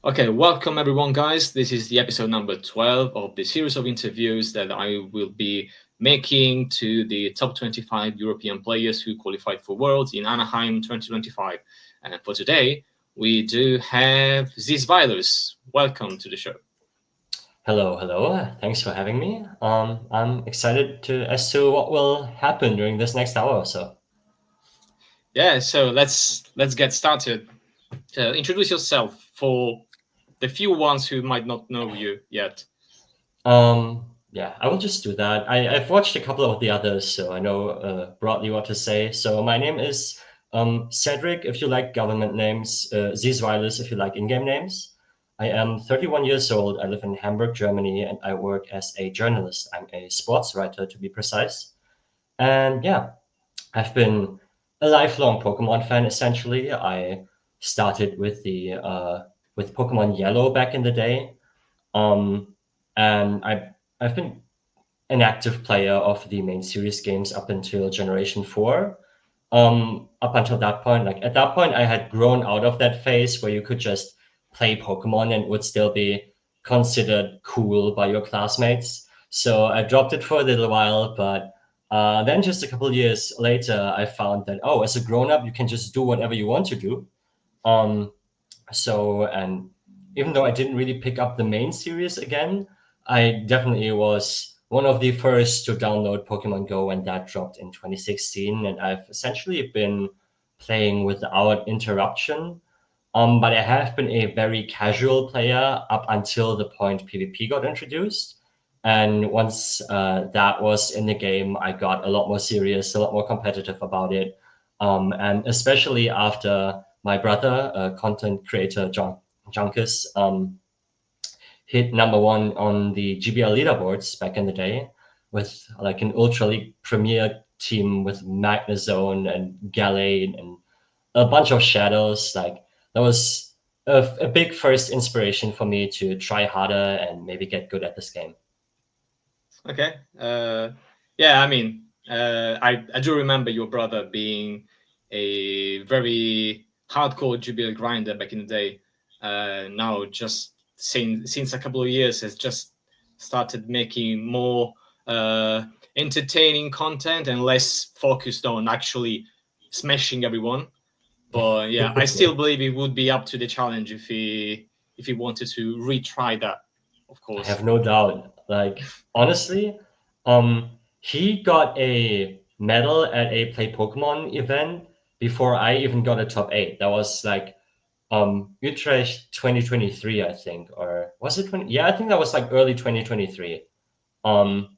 Okay, welcome everyone, guys. This is the episode number 12 of the series of interviews that I will be making to the top 25 European players who qualified for Worlds in Anaheim 2025. And for today, we do have Zzweilous. Welcome to the show. Hello. Thanks for having me. I'm excited as to what will happen during this next hour or so. Yeah, so let's get started. Introduce yourself for the few ones who might not know you yet. Yeah, I will just do that. I've watched a couple of the others, so I know broadly what to say. So my name is Cedric, if you like government names, Zzweilous, if you like in-game names. I am 31 years old. I live in Hamburg, Germany, and I work as a journalist. I'm a sports writer, to be precise. And yeah, I've been a lifelong Pokemon fan. Essentially, I started with Pokemon Yellow back in the day, um, and I've been an active player of the main series games up until Generation 4. Up until that point, like at that point, I had grown out of that phase where you could just play Pokemon and it would still be considered cool by your classmates. So I dropped it for a little while, but then just a couple of years later, I found that, oh, as a grown up, you can just do whatever you want to do. Um, and even though I didn't really pick up the main series again, I definitely was one of the first to download Pokemon Go when that dropped in 2016, and I've essentially been playing without interruption. But I have been a very casual player up until the point PvP got introduced. And once that was in the game, I got a lot more serious, a lot more competitive about it. And especially after my brother, content creator Junkus, hit number one on the GBL leaderboards back in the day with like an Ultra League Premier team with Magnezone and Gallade and a bunch of shadows. Like that was a big first inspiration for me to try harder and maybe get good at this game. Okay. Yeah, I mean, I do remember your brother being a very hardcore GBL grinder back in the day. Now, just since a couple of years, has just started making more entertaining content and less focused on actually smashing everyone. But yeah, I still believe it would be up to the challenge if he wanted to retry that, of I course. have no doubt. Like honestly, he got a medal at a Play Pokemon event before I even got a top 8. That was like Utrecht 2023, I think, or was it 20? Yeah, I think that was like early 2023. Um,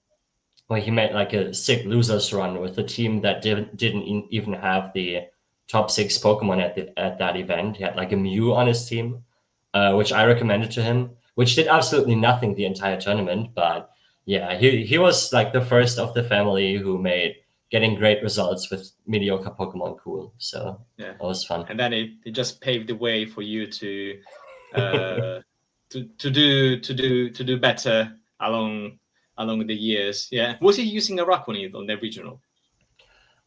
where he made like a sick losers run with a team that didn't even have the top 6 Pokemon at that event. He had like a Mew on his team, which I recommended to him, which did absolutely nothing the entire tournament. But yeah, he was like the first of the family who made getting great results with mediocre Pokemon cool. So Yeah, that was fun. and then it just paved the way for you uh, to do better along the years. Yeah, was he using a Raccoonie on the regional?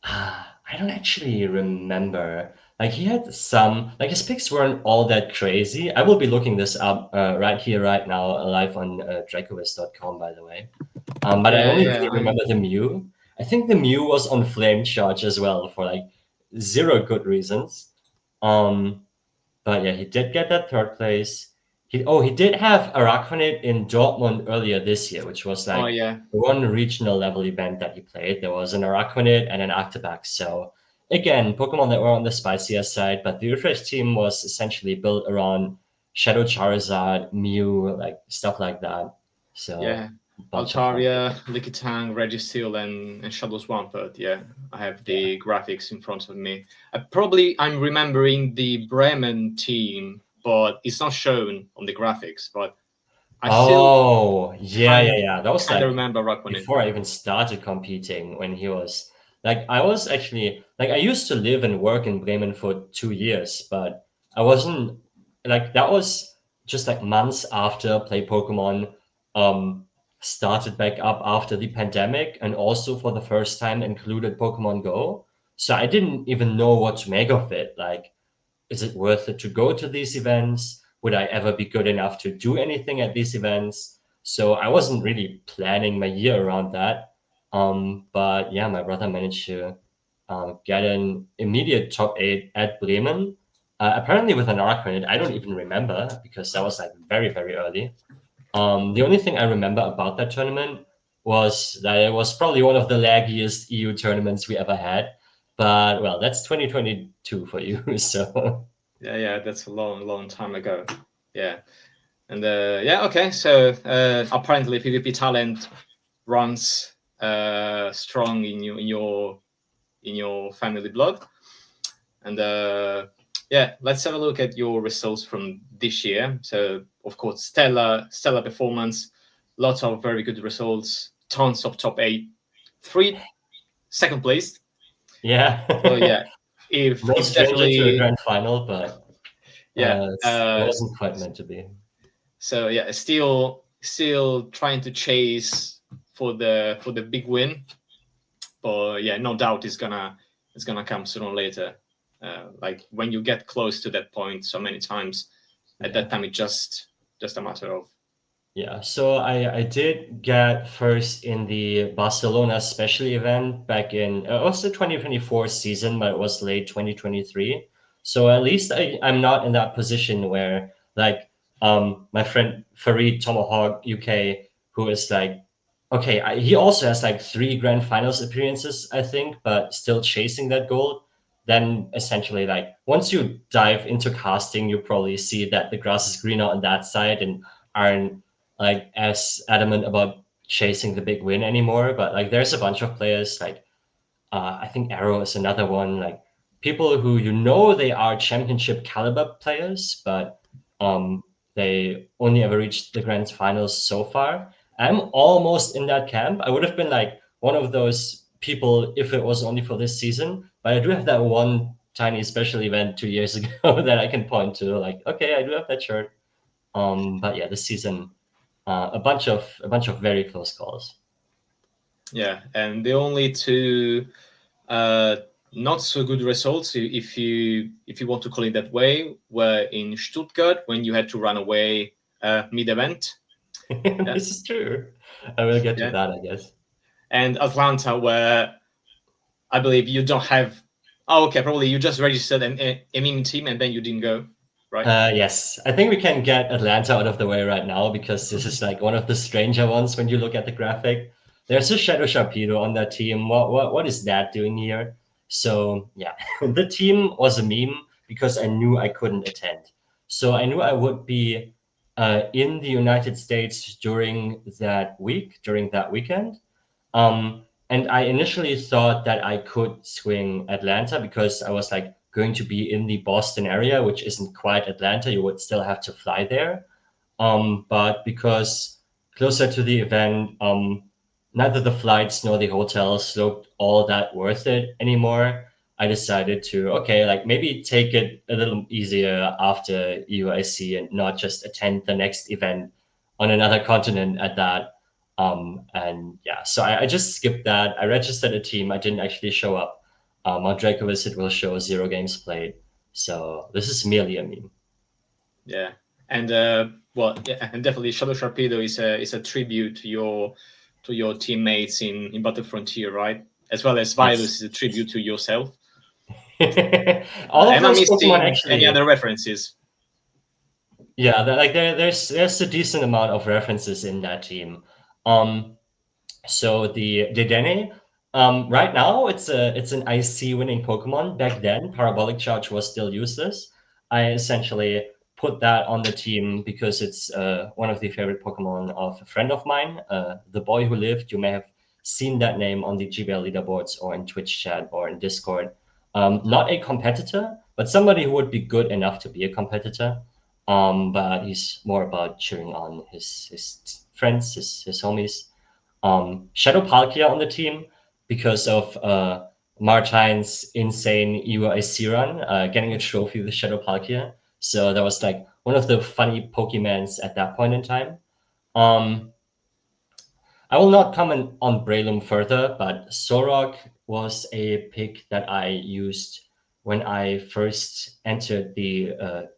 I don't actually remember. Like he had some, like his picks weren't all that crazy. I will be looking this up right here, right now, live on Dracovis.com, by the way. But I Yeah, only yeah. really remember the Mew. I think the Mew was on Flame Charge as well for like zero good reasons. Um, but yeah, he did get that third place. He did have Araquanid in Dortmund earlier this year, which was Oh like yeah, the one regional level event that he played. There was an Araquanid and an Octobax. So again, Pokemon that were on the spicier side, but the Utrecht team was essentially built around Shadow Charizard, Mew, like stuff like that. So yeah. a bunch of fun. Altaria, Lickitung, Registeel, and Shadow Swampert. Yeah, I have Yeah. the graphics in front of me. I'm remembering the Bremen team, but it's not shown on the graphics. But I still Oh, yeah. That was kind of like remember Raccoonie. before I even started competing when he was like I was actually like I used to live and work in Bremen for 2 years, but I wasn't like that was just like months after Play Pokemon um started back up after the pandemic and also for the first time included Pokemon Go. So I didn't even know what to make of it. Like, is it worth it to go to these events? would I ever be good enough to do anything at these events? So I wasn't really planning my year around that. But yeah, my brother managed to get an immediate top 8 at Bremen. Apparently with an R credit, I don't even remember because that was like very, very early. The only thing I remember about that tournament was that it was probably one of the laggiest EU tournaments we ever had. But well, that's 2022 for you. So Yeah, that's a long time ago. Yeah, and yeah, okay. So apparently, PvP talent runs strong in your family blood, and yeah, let's have a look at your results from this year. So, of course, stellar performance, lots of very good results, tons of top 8, 3 second place. yeah, So yeah, if no if stranger to a definitely grand final, but yeah. it wasn't quite meant to be. So yeah, still trying to chase for the big win, but yeah, no doubt it's gonna come sooner or later. Like when you get close to that point so many times, at that time it's just a matter of Yeah, so I did get first in the Barcelona special event back in it was the 2024 season, but it was late 2023. So at least I'm not in that position where like my friend Farid Tomahawk UK, who is like okay, he also has like 3 grand finals appearances, I think, but still chasing that goal. Then essentially like once you dive into casting, you probably see that the grass is greener on that side and aren't like as adamant about chasing the big win anymore. But like there's a bunch of players like I think Arrow is another one. Like people who they are championship caliber players, but they only ever reached the grand finals so far. I'm almost in that camp. I would have been like one of those people if it was only for this season. But I do have that one tiny special event 2 years ago that I can point to. Like, okay, I do have that shirt. But yeah, this season a bunch of very close calls. yeah. And the only two uh, not so good results, if you want to call it that way, were in Stuttgart when you had to run away mid event. Yeah, This is true. I will get to yeah. that, I guess. And Atlanta, where I believe you don't have. Oh, okay, probably you just registered a meme team and then you didn't go, right? Yes, I think we can get Atlanta out of the way right now because this is like one of the stranger ones when you look at the graphic. There's a Shadow Sharpedo on that team. What is that doing here? So yeah, the team was a meme because I knew I couldn't attend. So I knew I would be in the United States during that week, during that weekend. And I initially thought that I could swing Atlanta because I was like going to be in the Boston area, which isn't quite Atlanta. You would still have to fly there. But because closer to the event, neither the flights nor the hotels looked all that worth it anymore. I decided to, okay, like maybe take it a little easier after UIC and not just attend the next event on another continent at that. And yeah, so I just skipped that. I registered a team. I didn't actually show up. On Dracovis, it will show 0 games played. So this is merely a meme. Yeah, and well, yeah, and definitely Shadow Sharpedo is a tribute to your teammates in Battle Frontier, right? As well as Zzweilous Yes. is a tribute to yourself. All of Am I those Pokemon missing any actually. other references? Yeah, like there's a decent amount of references in that team. Um, So the Dedenne, right now it's an IC winning Pokemon. Back then, Parabolic Charge was still useless. I essentially put that on the team because it's one of the favorite Pokemon of a friend of mine, the boy who lived. You may have seen that name on the GBL leaderboards or in Twitch chat or in Discord. Not a competitor, but somebody who would be good enough to be a competitor. But he's more about cheering on his friends, his homies. Shadow Palkia on the team because of Martine's insane UIC run, getting a trophy with Shadow Palkia. So that was like one of the funny Pokemons at that point in time. Um, I will not comment on Breloom further, but Sorok was a pick that I used when I first entered the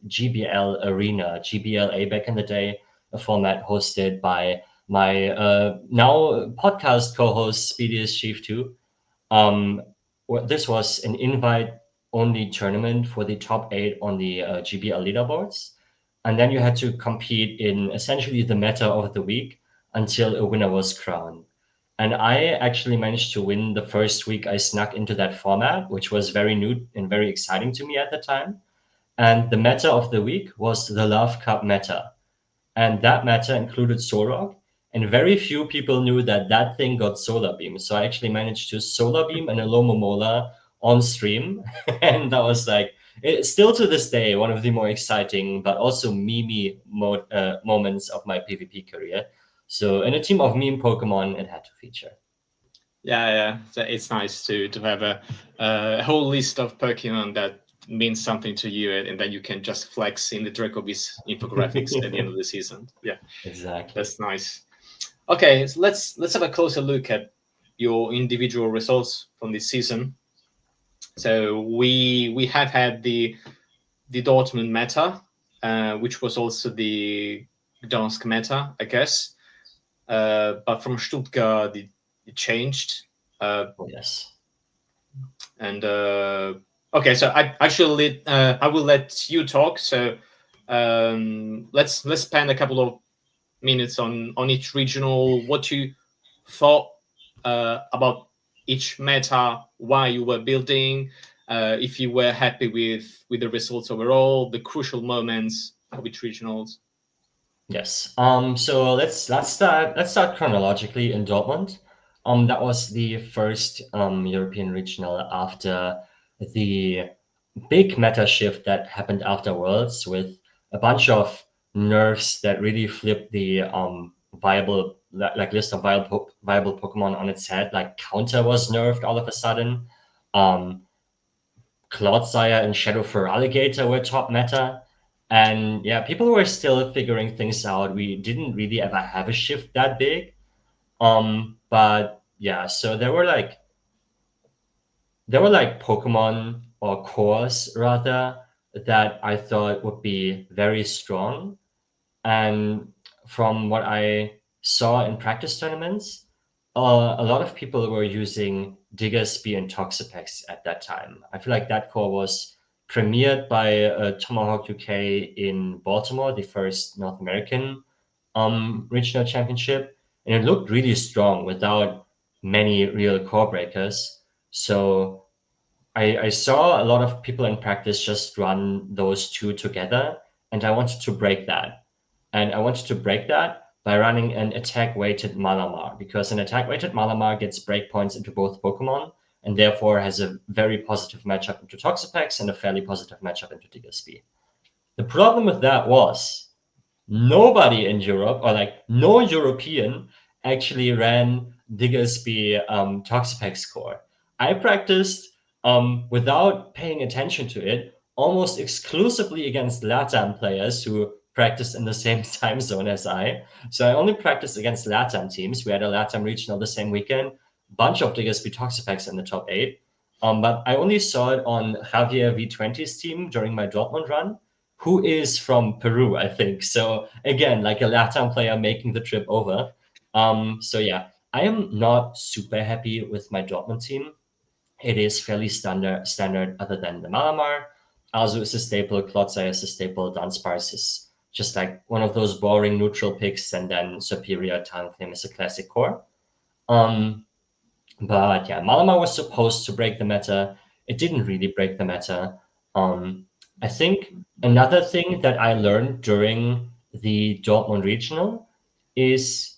GBL arena, GBLA back in the day, a format hosted by my now podcast co-host Speediest Chief 2. This was an invite-only tournament for the top 8 on the GBL leaderboards, and then you had to compete in essentially the meta of the week until a winner was crowned. And I actually managed to win the first week I snuck into that format, which was very new and very exciting to me at the time. And the meta of the week was the Love Cup meta, and that meta included Sorok, and very few people knew that that thing got solar beam. So I actually managed to solar beam an Alomomola on stream, and that was like still to this day one of the more exciting but also moments of my PvP career. So in a team of meme Pokemon, it had to feature. Yeah. So it's nice to have a whole list of Pokemon that means something to you, and that you can just flex in the Dracovies infographics at the end of the season. Yeah, Exactly. that's nice. Okay, so let's have a closer look at your individual results from this season. So we have had the Dortmund meta, which was also the Gdansk meta, I guess. But from Stuttgart, it changed. Yes. And okay, so I will let you talk. So let's spend a couple of minutes on each regional. What you thought about each meta, why you were building, if you were happy with the results overall, the crucial moments of each regionals. Yes. So let's start chronologically in Dortmund. That was the first European regional after the big meta shift that happened after Worlds, with a bunch of nerfs that really flipped the viable list of viable Pokemon on its head. Like Counter was nerfed all of a sudden. Um, Clodsire and Shadow Fur Alligator were top meta. And yeah, people were still figuring things out. We didn't really ever have a shift that big. But yeah, so there were like Pokemon or cores rather that I thought would be very strong. And from what I saw in practice tournaments, a lot of people were using Diggersby and Toxapex at that time. I feel like that core was premiered by Tomahawk UK in Baltimore, the first North American regional championship, and it looked really strong without many real core breakers. So I saw a lot of people in practice just run those two together, and I wanted to break that. And I wanted to break that by running an attack-weighted Malamar, because an attack-weighted Malamar gets breakpoints into both Pokemon, and therefore has a very positive matchup into Toxapex and a fairly positive matchup into Diggersby. The problem with that was nobody in Europe, or like no European, actually ran Diggersby Toxapex core. I practiced without paying attention to it almost exclusively against LATAM players who practiced in the same time zone as I. So I only practiced against LATAM teams. We had a LATAM regional the same weekend, bunch of Diggersby Toxapex in the top 8. But I only saw it on Javier V20's team during my Dortmund run, who is from Peru, I think. So again, like a LATAM player making the trip over. So yeah, I am not super happy with my Dortmund team. It is fairly standard other than the Malamar. Azu is a staple, Clodsire is a staple, Dunsparce is just like one of those boring neutral picks, and then Superior Talonflame is a classic core. But yeah, Malamar was supposed to break the meta. It didn't really break the meta. I think another thing that I learned during the Dortmund regional is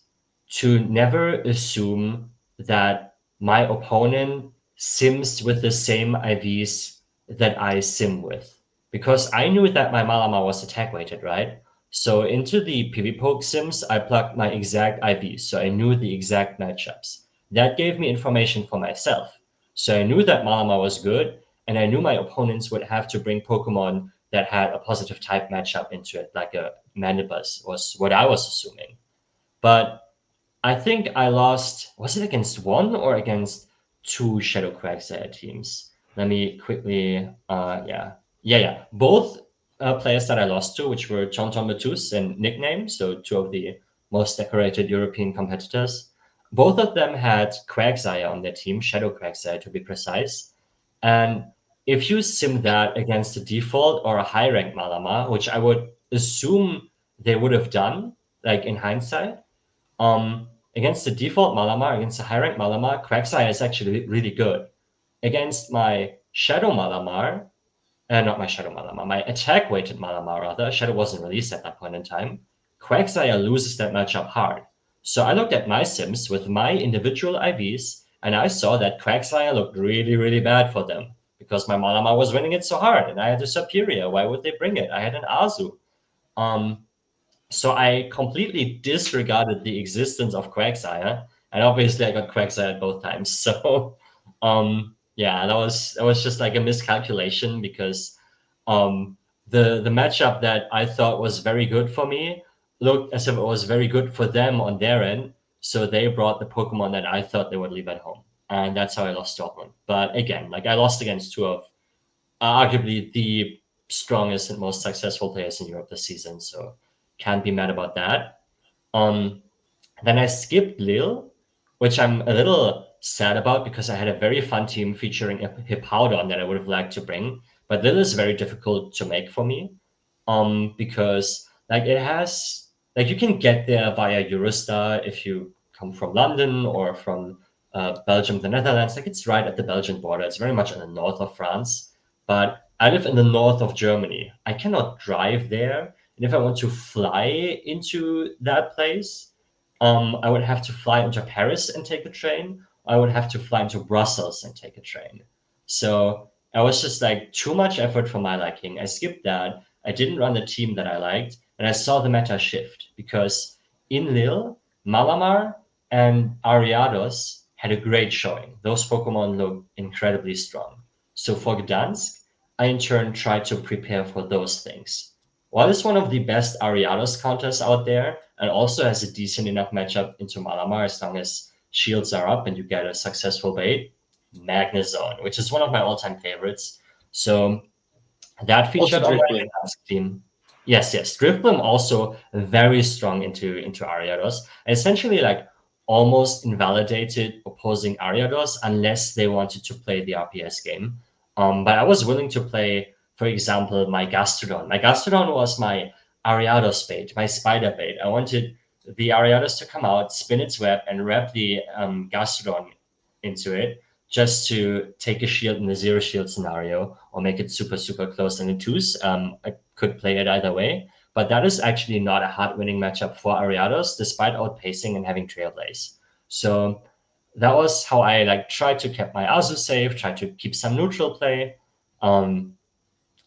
to never assume that my opponent sims with the same IVs that I sim with. Because I knew that my Malamar was attack weighted, right? So into the PvPoke sims, I plugged my exact IVs, so I knew the exact matchups. That gave me information for myself. So I knew that Malamar was good, and I knew my opponents would have to bring Pokemon that had a positive type matchup into it, like a Mandibuzz was what I was assuming. But I think I lost, was it against one or against two Shadow Quagsire teams? Let me quickly, yeah. Both players that I lost to, which were Tonton Matus and Nickname, so two of the most decorated European competitors, both of them had Quagsire on their team, Shadow Quagsire to be precise. And if you sim that against a default or a high rank Malamar, which I would assume they would have done, like in hindsight, against the default Malamar, against the high rank Malamar, Quagsire is actually really good. Against my Shadow Malamar, not my Shadow Malamar, my attack weighted Malamar rather, Shadow wasn't released at that point in time, Quagsire loses that matchup hard. So I looked at my sims with my individual IVs, and I saw that Quagsire looked really, really bad for them because my Malamar was winning it so hard, and I had a superior. Why would they bring it? I had an Azu. So I completely disregarded the existence of Quagsire, and obviously I got Quagsire both times. So, yeah, that was just like a miscalculation because the matchup that I thought was very good for me looked as if it was very good for them on their end. So they brought the Pokemon that I thought they would leave at home, and that's how I lost Dortmund. But again, like I lost against two of arguably the strongest and most successful players in Europe this season. So can't be mad about that. Um, then I skipped Lille, which I'm a little sad about because I had a very fun team featuring Hippowdon that I would have liked to bring. But Lille is very difficult to make for me, because like it has like you can get there via Eurostar if you come from London or from Belgium, the Netherlands. Like it's right at the Belgian border. It's very much in the north of France, but I live in the north of Germany. I cannot drive there, and if I want to fly into that place, I would have to fly into Paris and take a train. I would have to fly into Brussels and take a train. So I was just like too much effort for my liking. I skipped that. I didn't run the team that I liked, and I saw the meta shift because in Lille, Malamar and Ariados had a great showing. Those Pokemon look incredibly strong. So for Gdansk, I in turn tried to prepare for those things. While it's one of the best Ariados counters out there, and also has a decent enough matchup into Malamar as long as shields are up and you get a successful bait, Magnezone, which is one of my all-time favorites. So that Also featured on my Drifblim. Gdansk team. Yes. Drifblim also very strong into Ariados. Essentially, like almost invalidated opposing Ariados unless they wanted to play the RPS game. But I was willing to play, for example, my Gastrodon. My Gastrodon was my Ariados bait, my spider bait. I wanted the Ariados to come out, spin its web, and wrap the Gastrodon into it just to take a shield in the zero shield scenario or make it super, super close in the twos. I could play it either way, but that is actually not a hard winning matchup for Ariados, despite outpacing and having Trailblaze. So that was how I like tried to keep my Azu safe, tried to keep some neutral play. And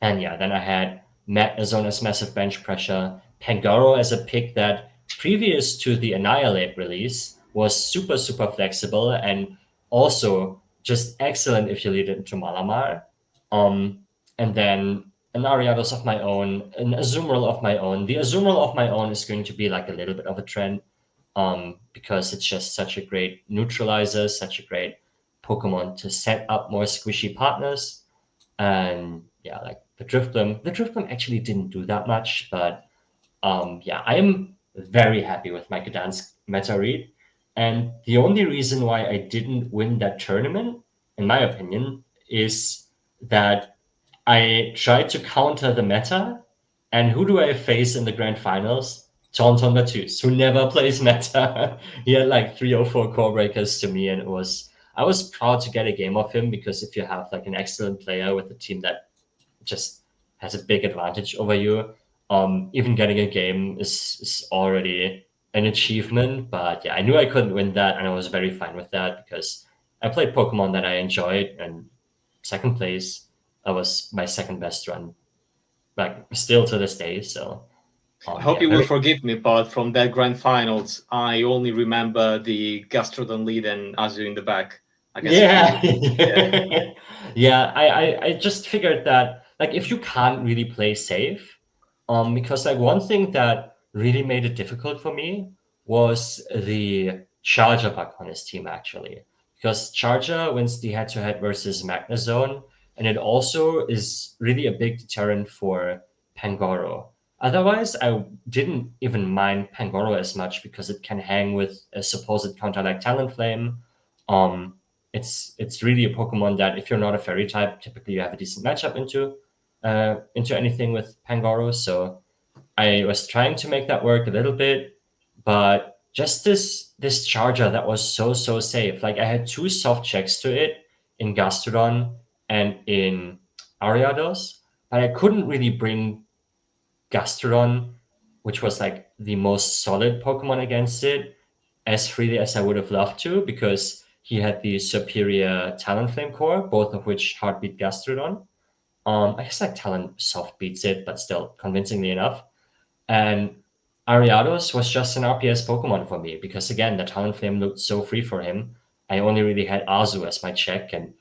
yeah, then I had Magnezone as massive bench pressure, Pangoro as a pick that previous to the Annihilate release was super, super flexible and also just excellent if you lead it into Malamar. And then an Ariados of my own, an Azumarill of my own. The Azumarill of my own is going to be like a little bit of a trend, because it's just such a great neutralizer, such a great Pokemon to set up more squishy partners. And yeah, like the Drifblim actually didn't do that much, but yeah, I am very happy with my Gdansk meta read. And the only reason why I didn't win that tournament, in my opinion, is that I tried to counter the meta, and who do I face in the grand finals? Tonton Matus, who never plays meta. He had like 3 or 4 core breakers to me, and I was proud to get a game of him because if you have like an excellent player with a team that just has a big advantage over you, even getting a game is already an achievement. But yeah, I knew I couldn't win that, and I was very fine with that because I played Pokemon that I enjoyed, and second place, that was my second best run, like still to this day. So I hope yeah, you will very forgive me, but from that grand finals, I only remember the Gastrodon lead and Azu in the back against yeah. Superior. Yeah. Yeah, I just figured that like if you can't really play safe, because like one thing that really made it difficult for me was the Charger bug on his team actually. Because Charger wins the head-to-head versus Magnezone, and it also is really a big deterrent for Pangoro. Otherwise, I didn't even mind Pangoro as much because it can hang with a supposed counter like Talonflame. Um, it's really a Pokemon that if you're not a fairy type, typically you have a decent matchup into anything with Pangoro. So I was trying to make that work a little bit, but just this charger that was so safe. Like I had two soft checks to it in Gastrodon and in Ariados, but I couldn't really bring Gastrodon, which was like the most solid Pokemon against it, as freely as I would have loved to, because he had the superior Talonflame core, both of which hardbeat Gastrodon. I guess like Talon soft beats it, but still convincingly enough. And Ariados was just an RPS Pokemon for me because again, the Talonflame looked so free for him. I only really had Azu as my check, and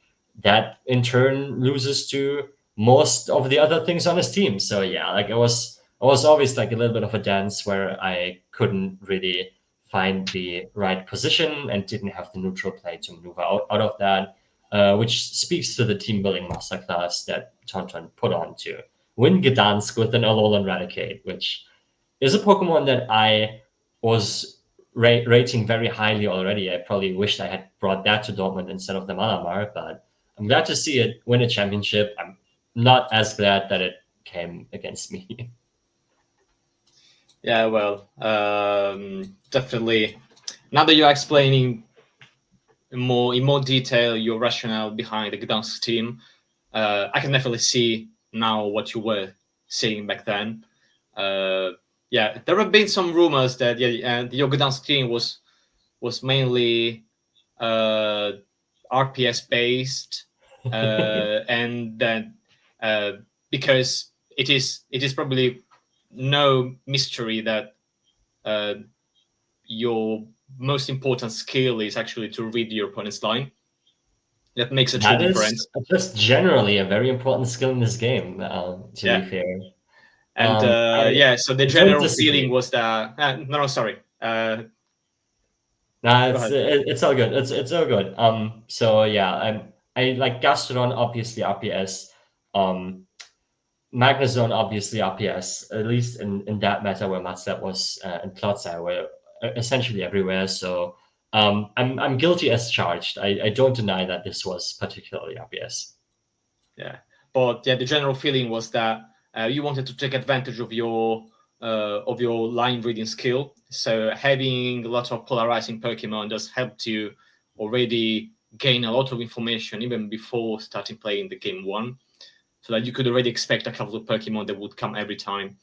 that in turn loses to most of the other things on his team. So yeah, like it was always like a little bit of a dance where I couldn't really find the right position and didn't have the neutral play to maneuver out of that, which speaks to the team building masterclass that Tauntaun put on to win Gdansk with an Alolan Raticate, which is a Pokemon that I was rating very highly already. I probably wished I had brought that to Dortmund instead of the Malamar, but I'm glad to see it win a championship. I'm not as glad that it came against me. Yeah, well, definitely. Now that you're explaining in more detail your rationale behind the Gdansk team, I can definitely see now what you were seeing back then. Yeah, there have been some rumors that your Gdansk team was mainly uh, RPS based, and then because it is probably no mystery that uh, your most important skill is actually to read your opponent's line. That makes a true That is difference. just generally a very important skill in this game, to be Yeah, fair. and yeah. So the I don't general feeling disagree. was that no, sorry. Nah, Go it's ahead. it's all good. It's all good. So yeah, I like Gastrodon obviously RPS. Um, Magnezone obviously RPS, at least in that meta where Matstep was and Clodsire were essentially everywhere. So I'm guilty as charged. I don't deny that this was particularly RPS. Yeah, but yeah, the general feeling was that you wanted to take advantage of your line reading skill. So having a lot of polarizing Pokemon just helped you already gain a lot of information even before starting playing the game one, so that you could already expect a couple of Pokemon that would come every time.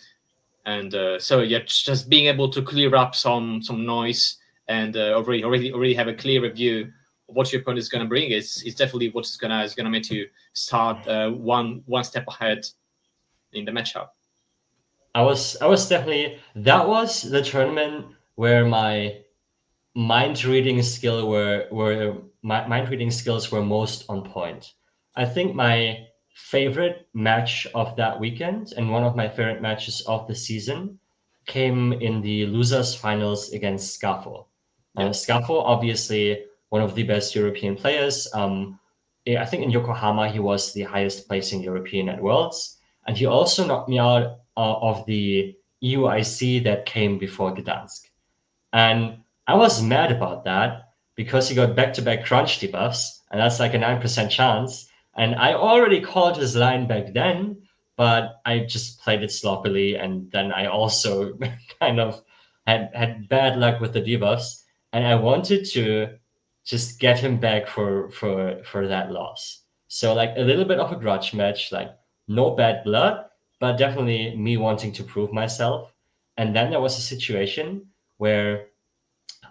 And so yeah, just being able to clear up some noise and already have a clearer view of what your opponent is going to bring is definitely what is gonna make you start one step ahead in the matchup. I was definitely that was the tournament where my mind reading skills were most on point. I think my favorite match of that weekend and one of my favorite matches of the season came in the losers finals against Scafo. Yeah, Scafo, obviously one of the best European players. I think in Yokohama he was the highest placing European at Worlds, and he also knocked me out of the EUIC that came before Gdansk. And I was mad about that because he got back-to-back crunch debuffs, and that's like a 9% chance. And I already called his line back then, but I just played it sloppily, and then I also kind of had bad luck with the debuffs, and I wanted to just get him back for that loss. So like a little bit of a grudge match, like no bad blood, but definitely me wanting to prove myself. And then there was a situation where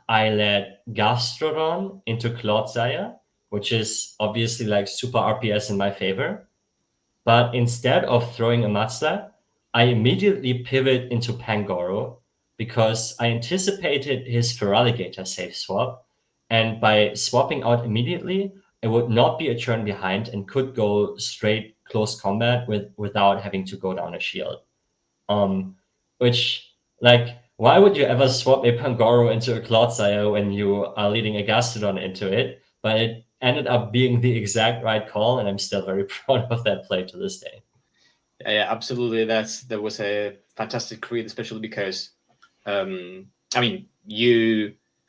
I led Gastrodon into Clodsire, which is obviously like super RPS in my favor. But instead of throwing a Mudslap, I immediately pivot into Pangoro because I anticipated his Feraligatr safe swap. And by swapping out immediately, I would not be a turn behind and could go straight close combat without having to go down a shield. Um, which like why would you ever swap a Pangoro into a Clodsire when you are leading a Gastrodon into it? But ended up being the exact right call, and I'm still very proud of that play to this day. Yeah, absolutely. That was a fantastic read, especially because, I mean,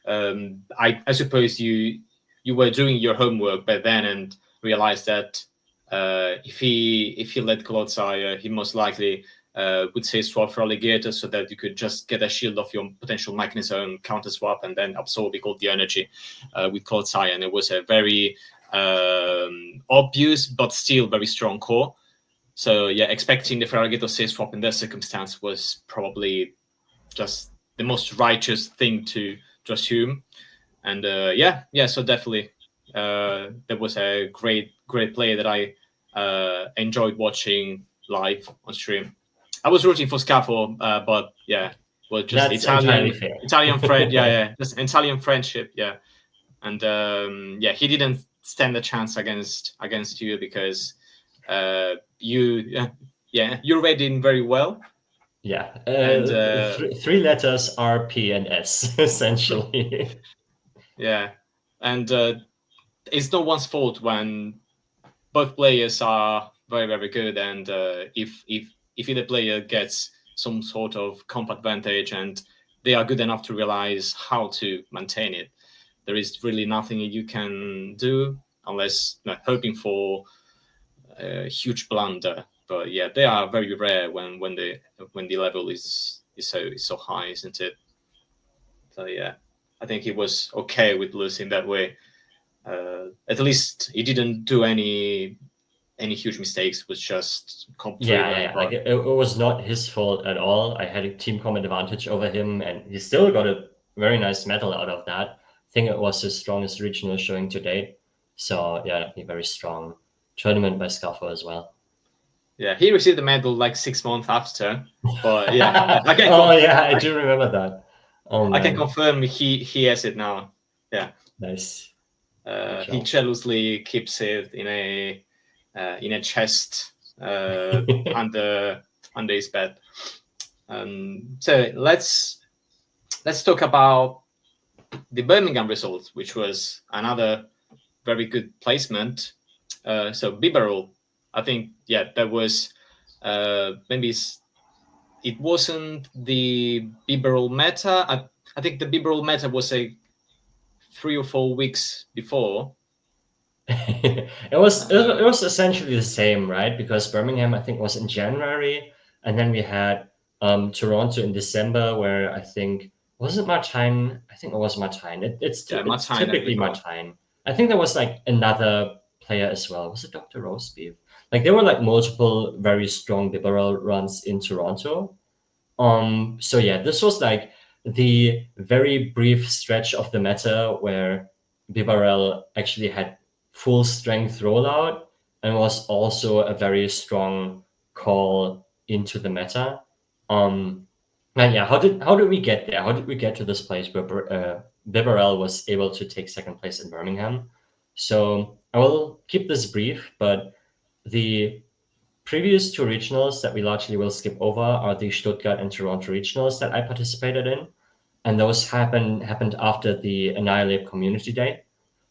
I suppose you were doing your homework by then and realized that if he let Clodsire, he most likely would say swap for Alligator so that you could just get a shield of your potential mechanism, counter swap, and then absorb all the energy with Clodsire. And it was a very obvious but still very strong core. So yeah, expecting the Ferragamo say swap in that circumstance was probably just the most righteous thing to assume. And so definitely that was a great play that I enjoyed watching live on stream. I was rooting for Scafo, but yeah, well, just That's entirely fair. Italian friend, yeah, just Italian friendship, yeah, and he didn't stand a chance against you because you read in very well. Yeah, And three letters R, P, and S essentially. yeah, and it's no one's fault when both players are very very good, and if either player gets some sort of comp advantage and they are good enough to realize how to maintain it, there is really nothing you can do unless hoping for a huge blunder. But yeah, they are very rare when the level is so high, isn't it? So yeah, I think he was okay with losing that way. At least he didn't do any huge mistakes. It was just comp driven. Yeah. Like it was not his fault at all. I had a team comment advantage over him, and he still got a very nice medal out of that. I think it was his strongest regional showing to date. So yeah, definitely very strong tournament by Scafo as well. Yeah, he received the medal like 6 months after. But yeah, I do remember that. Oh man. I can confirm he has it now. Yeah. Nice. He jealously keeps it in a chest under his bed. So let's talk about the Birmingham results, which was another very good placement. So Bibarel, I think, that was maybe it wasn't the Bibarel meta. I think the Bibarel meta was 3 or 4 weeks before. it was essentially the same, right? Because Birmingham, I think, was in January, and then we had Toronto in December, where I think was it Martijn? I think it was Martijn. It's typically Martijn. I think there was like another player as well. Was it Dr. Roastbeef? Like there were like multiple very strong liberal runs in Toronto. So yeah, this was like the very brief stretch of the meta where Bibarel actually had full strength rollout and was also a very strong call into the meta. And yeah, how did we get there? How did we get to this place where Bibarel was able to take second place in Birmingham? So I will keep this brief, but the previous two regionals that we largely will skip over are the Stuttgart and Toronto regionals that I participated in, and those happened after the Annihilate Community Day.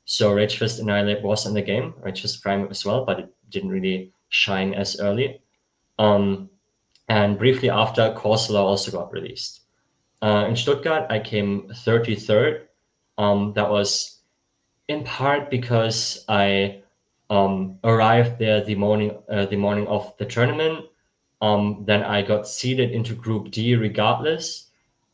So Ragefist Annihilate was in the game, Ragefist Prime as well, but it didn't really shine as early. And briefly after, Corsola also got released. In Stuttgart, I came 33rd. That was in part because I arrived there the morning of the tournament. Then I got seeded into Group D regardless,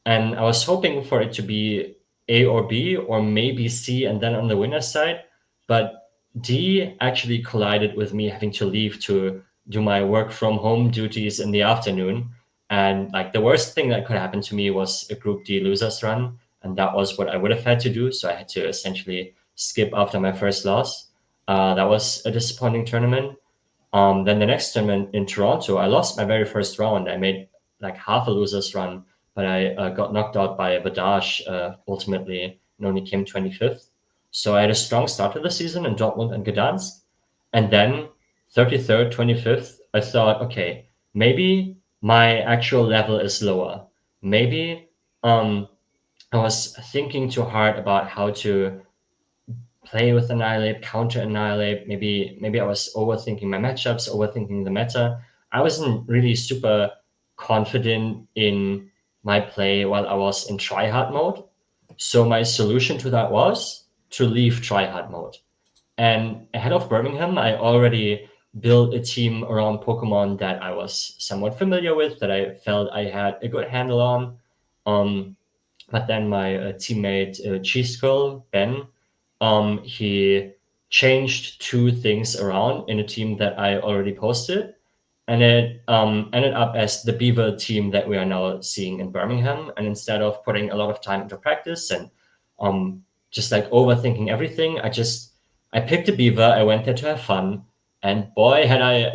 and I was hoping for it to be A or B or maybe C, and then on the winner's side. But D actually collided with me having to leave to do my work from home duties in the afternoon. And like the worst thing that could happen to me was a Group D losers run, and that was what I would have had to do. So I had to essentially skip after my first loss. That was a disappointing tournament. Then the next tournament in Toronto, I lost my very first round. I made like half a loser's run, but I got knocked out by Badash ultimately and only came 25th. So I had a strong start to the season in Dortmund and Gdansk. And then 33rd, 25th, I thought, okay, maybe my actual level is lower. Maybe I was thinking too hard about how to play with Annihilate, counter Annihilate. Maybe I was overthinking my matchups, overthinking the meta. I wasn't really super confident in my play while I was in tryhard mode. So my solution to that was to leave tryhard mode. And ahead of Birmingham, I already built a team around Pokemon that I was somewhat familiar with, that I felt I had a good handle on. But then my teammate Cheese Girl, Ben, he changed two things around in a team that I already posted. And it ended up as the Beaver team that we are now seeing in Birmingham. And instead of putting a lot of time into practice and just like overthinking everything, I picked a Beaver. I went there to have fun, and boy,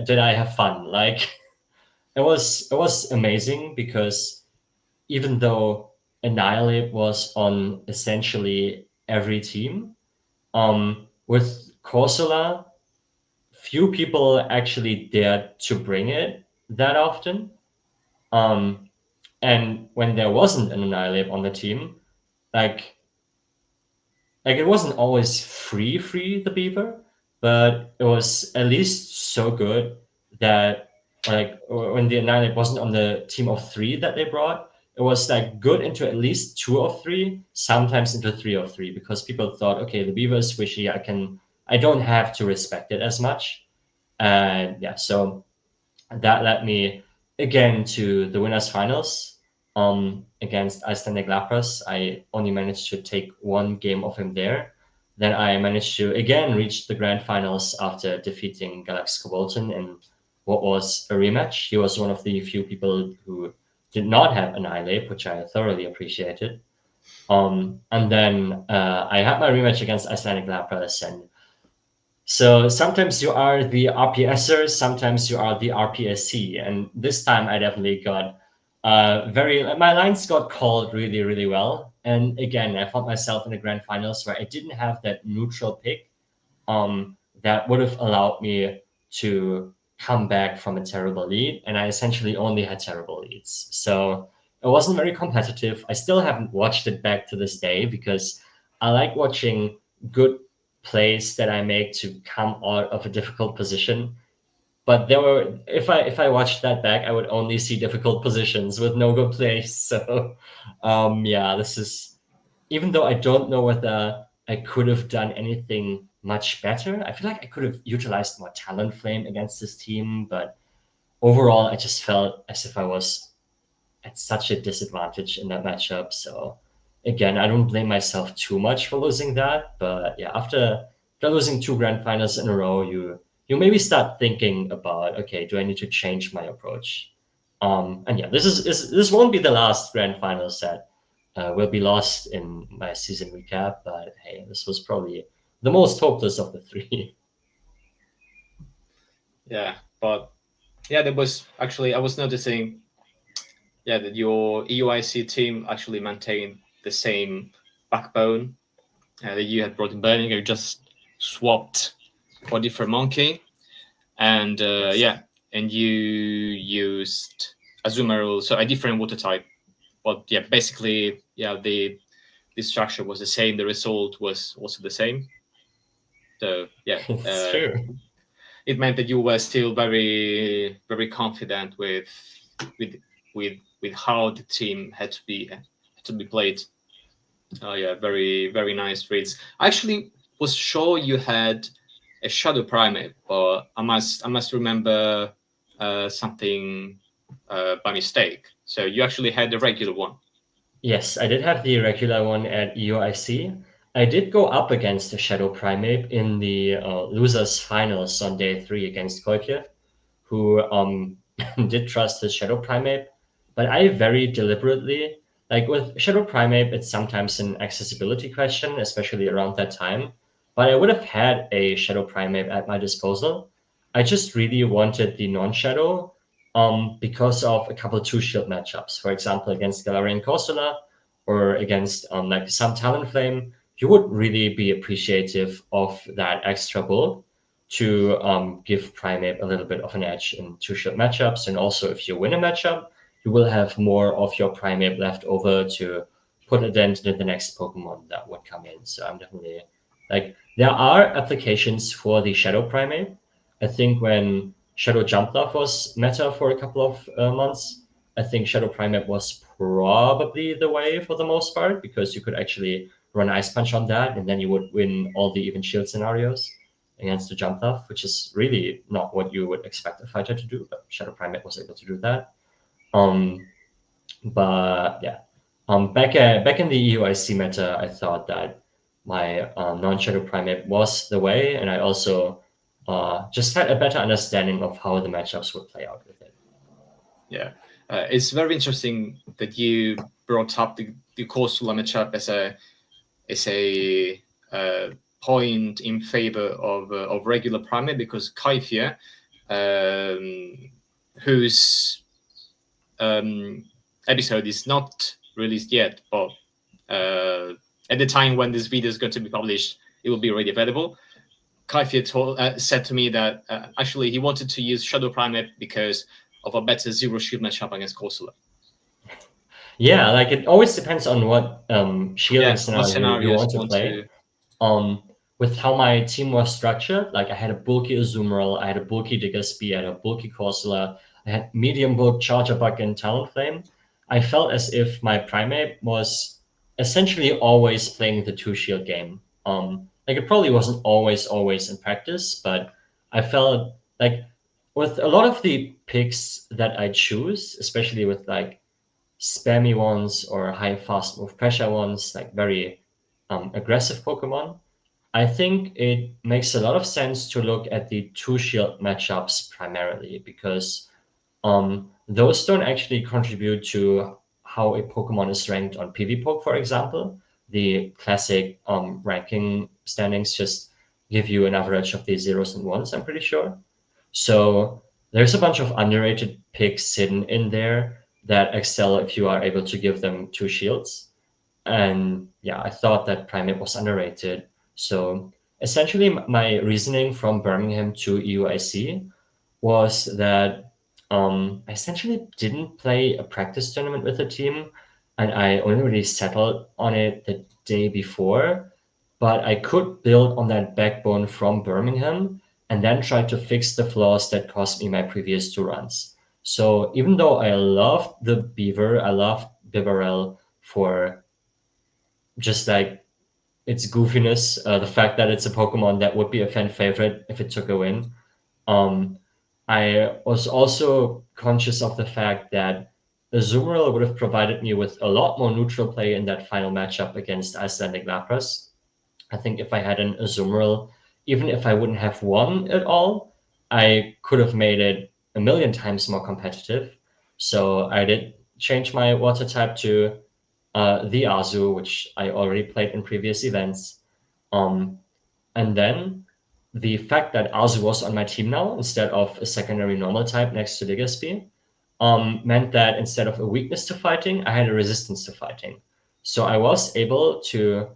did I have fun! Like it was amazing because even though Annihilate was on essentially every team, with Corsola, few people actually dared to bring it that often. And when there wasn't an Annihilate on the team, like it wasn't always free the Beaver, but it was at least so good that like when the Annihilate wasn't on the team of three that they brought, it was like good into at least two of three, sometimes into three of three, because people thought, okay, the Beaver is squishy, I don't have to respect it as much. And yeah, so that led me again to the winners finals against Icelandic Lapras. I only managed to take one game of him there. Then I managed to again reach the grand finals after defeating Galaxy Bolton in what was a rematch. He was one of the few people who did not have Annihilate, which I thoroughly appreciated. And then I had my rematch against Icelandic Lapras, and so sometimes you are the RPSer, sometimes you are the RPSC, and this time I definitely got my lines got called really, really well. And again, I found myself in the grand finals where I didn't have that neutral pick that would have allowed me to come back from a terrible lead, and I essentially only had terrible leads. So it wasn't very competitive. I still haven't watched it back to this day because I like watching good plays that I make to come out of a difficult position. But there were if I watched that back, I would only see difficult positions with no good plays. So yeah, this is, even though I don't know whether I could have done anything much better, I feel like I could have utilized more Talent Flame against this team, but overall I just felt as if I was at such a disadvantage in that matchup. So again, I don't blame myself too much for losing that. But yeah, after losing two grand finals in a row, you maybe start thinking about, okay, do I need to change my approach? And yeah, this won't be the last grand finals that will be lost in my season recap. But hey, this was probably the most hopeless of the three. Yeah, but yeah, there was actually I was noticing, yeah, that your EUIC team actually maintained the same backbone that you had brought in Burning. You just swapped for different monkey, and Yes. yeah, and you used Azumarill, so a different water type. But yeah, basically, yeah, the structure was the same. The result was also the same. So yeah, It's true. it meant that you were still very very confident with with how the team had to be played. Oh yeah, very very nice reads. I actually was sure you had a shadow primate, but I must remember something by mistake. So you actually had the regular one. Yes, I did have the regular one at EUIC. I did go up against the Shadow Primate in the losers finals on day three against Koike, who did trust his Shadow Primate. But I very deliberately, like with Shadow Primate, it's sometimes an accessibility question, especially around that time. But I would have had a Shadow Primate at my disposal. I just really wanted the non-Shadow because of a couple two shield matchups. For example, against Galarian Corsola or against like some Talonflame, you would really be appreciative of that extra build to give Primate a little bit of an edge in two shield matchups. And also, if you win a matchup, you will have more of your Primate left over to put a dent into the next Pokemon that would come in. So I'm definitely Like there are applications for the Shadow Primate. I think when Shadow Jumpluff was meta for a couple of months, I think Shadow Primate was probably the way for the most part, because you could actually run Ice Punch on that, and then you would win all the even shield scenarios against the Jumpluff, which is really not what you would expect a fighter to do, but Shadow Primate was able to do that. But yeah, back in the EUIC meta, I thought that my non-Shadow Primate was the way, and I also just had a better understanding of how the matchups would play out with it. Yeah, it's very interesting that you brought up the Corsola matchup as a point in favor of regular Primate, because Kaifia, whose episode is not released yet, but at the time when this video is going to be published, it will be already available. Kaifia said to me that actually he wanted to use Shadow Primate because of a better zero shield matchup against Corsola. Yeah, like it always depends on what shielding scenario you want to play. With how my team was structured, like I had a bulky Azumarill, I had a bulky Diggersby, I had a bulky Corsola, I had medium bulk Charger Bug and Talonflame. I felt as if my Primate was essentially always playing the 2-shield game. Like it probably wasn't always in practice, but I felt like with a lot of the picks that I choose, especially with like spammy ones or high fast move pressure ones, like very aggressive Pokemon, I think it makes a lot of sense to look at the 2-shield matchups primarily, because those don't actually contribute to how a Pokemon is ranked on PvPoke, for example. The classic ranking standings just give you an average of the zeros and ones, I'm pretty sure. So there's a bunch of underrated picks hidden in there that excel if you are able to give them 2 shields. And yeah, I thought that Primate was underrated. So essentially, my reasoning from Birmingham to EUIC was that I essentially didn't play a practice tournament with the team, and I only really settled on it the day before. But I could build on that backbone from Birmingham and then try to fix the flaws that cost me my previous 2 runs. So even though I loved the Beaver, I loved Bibarel for just like its goofiness, the fact that it's a Pokemon that would be a fan favorite if it took a win. I was also conscious of the fact that Azumarill would have provided me with a lot more neutral play in that final matchup against Icelandic Lapras. I think if I had an Azumarill, even if I wouldn't have won at all, I could have made it a million times more competitive. So I did change my water type to the Azu, which I already played in previous events. And then the fact that Azu was on my team now instead of a secondary normal type next to Diggersby meant that instead of a weakness to fighting, I had a resistance to fighting. So I was able to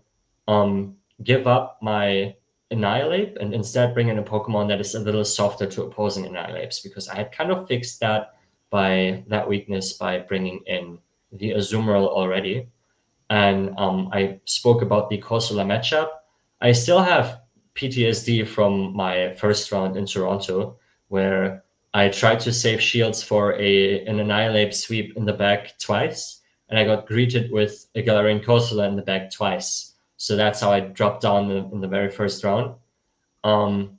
give up my Annihilate and instead bring in a Pokemon that is a little softer to opposing Annihilates, because I had kind of fixed that by that weakness by bringing in the Azumarill already. And I spoke about the Corsola matchup. I still have PTSD from my first round in Toronto, where I tried to save shields for an Annihilate sweep in the back twice, and I got greeted with a Galarian Corsola in the back twice. So that's how I dropped down in the very first round. And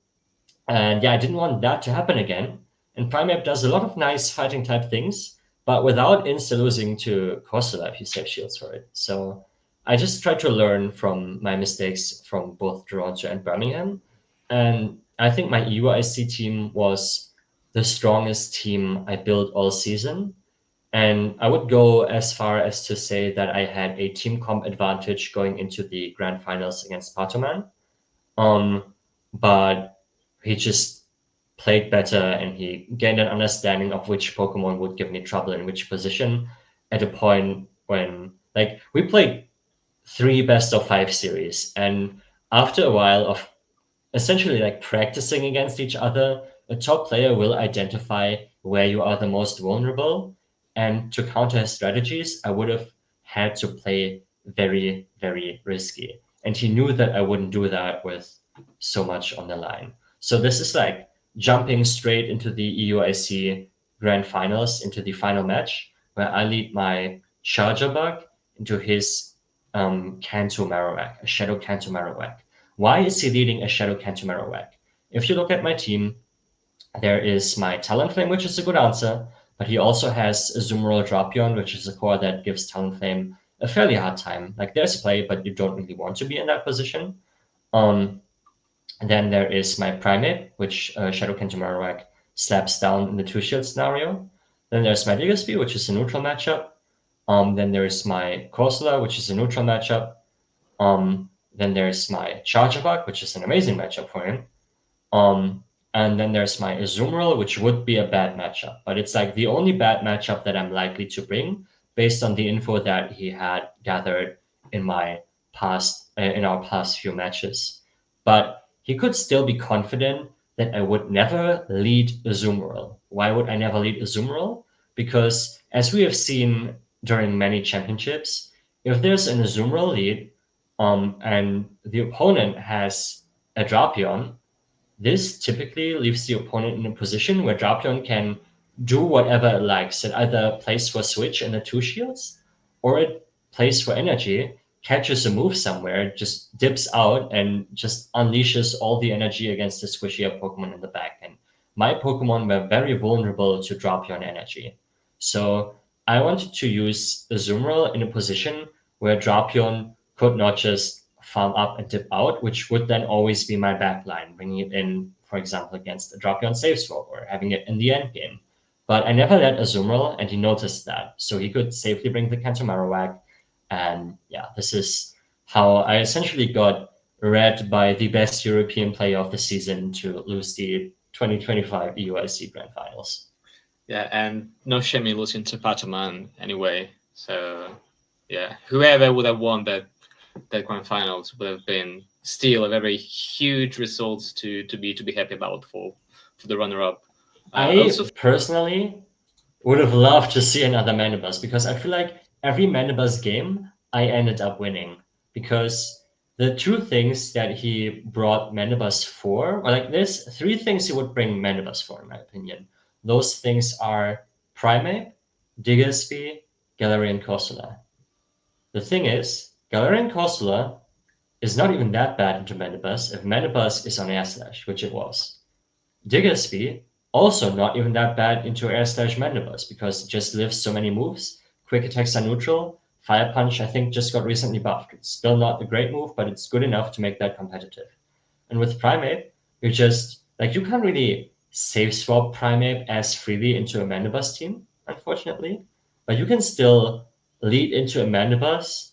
yeah, I didn't want that to happen again. And Primeape does a lot of nice fighting type things, but without insta-losing to Corsola if you save shields for it. So I just tried to learn from my mistakes from both Toronto and Birmingham. And I think my EUIC team was the strongest team I built all season. And I would go as far as to say that I had a team comp advantage going into the grand finals against Patoman. But he just played better and he gained an understanding of which Pokemon would give me trouble in which position at a point when, like, we played 3 best of 5 series. And after a while of essentially like practicing against each other, a top player will identify where you are the most vulnerable. And to counter his strategies, I would have had to play very, very risky. and he knew that I wouldn't do that with so much on the line. So this is like jumping straight into the EUIC Grand Finals, into the final match, where I lead my Charger Bug into his Canto Marowak, a Shadow Canto Marowak. Why is he leading a Shadow Canto Marowak? If you look at my team, there is my Talonflame, which is a good answer, but he also has a Azumarill Drapion, which is a core that gives Talonflame a fairly hard time. Like, there's play, but you don't really want to be in that position. And then there is my Primate, which Shadow Canto Marowak slaps down in the two-shield scenario. Then there's my Diggersby, which is a neutral matchup. Then there's my Corsola, which is a neutral matchup. Then there's my Charger Bug, which is an amazing matchup for him. And then there's my Azumarill, which would be a bad matchup, but it's like the only bad matchup that I'm likely to bring based on the info that he had gathered in my past, in our past few matches. But he could still be confident that I would never lead Azumarill. Why would I never lead Azumarill? Because as we have seen during many championships, if there's an Azumarill lead, and the opponent has a Drapion, this typically leaves the opponent in a position where Drapion can do whatever it likes. It either plays for switch in the two shields, or it plays for energy, catches a move somewhere, just dips out, and just unleashes all the energy against the squishier Pokemon in the back. And my Pokemon were very vulnerable to Drapion energy. So I wanted to use Azumarill in a position where Drapion could not just farm up and dip out, which would then always be my backline, bringing it in, for example, against a Drapion save swap or having it in the end game. But I never let Azumarill, and he noticed that, so he could safely bring the Canto Marowak. And yeah, this is how I essentially got read by the best European player of the season to lose the 2025 EUIC Grand Finals. Yeah, and no shame in losing to Pataman anyway. So yeah, whoever would have won that Grand Finals would have been still a very huge result to be happy about for the runner-up. I personally would have loved to see another Manibus, because I feel like every Manibus game I ended up winning, because the two things that he brought Manibus for, or like there's three things he would bring Manibus for, in my opinion. Those things are Primate, Diggersby, Galarian Corsola. The thing is, Galarian Corsola is not even that bad into Manibus if Manibus is on Air Slash, which it was. Diggersby, also not even that bad into Air Slash Manibus, because it just lives so many moves. Quick attacks are neutral. Fire Punch, I think, just got recently buffed. It's still not a great move, but it's good enough to make that competitive. And with Primate, you just, like, you can't really save swap Primate as freely into a Manibus team, unfortunately. But you can still lead into a Manibus,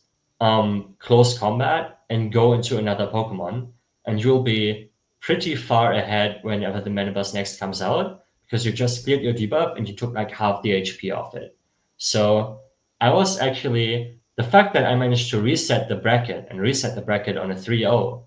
close combat, and go into another Pokemon, and you'll be pretty far ahead whenever the Manibus next comes out, because you just cleared your debuff and you took like half the HP off it. So I was actually, the fact that I managed to reset the bracket on a 3-0,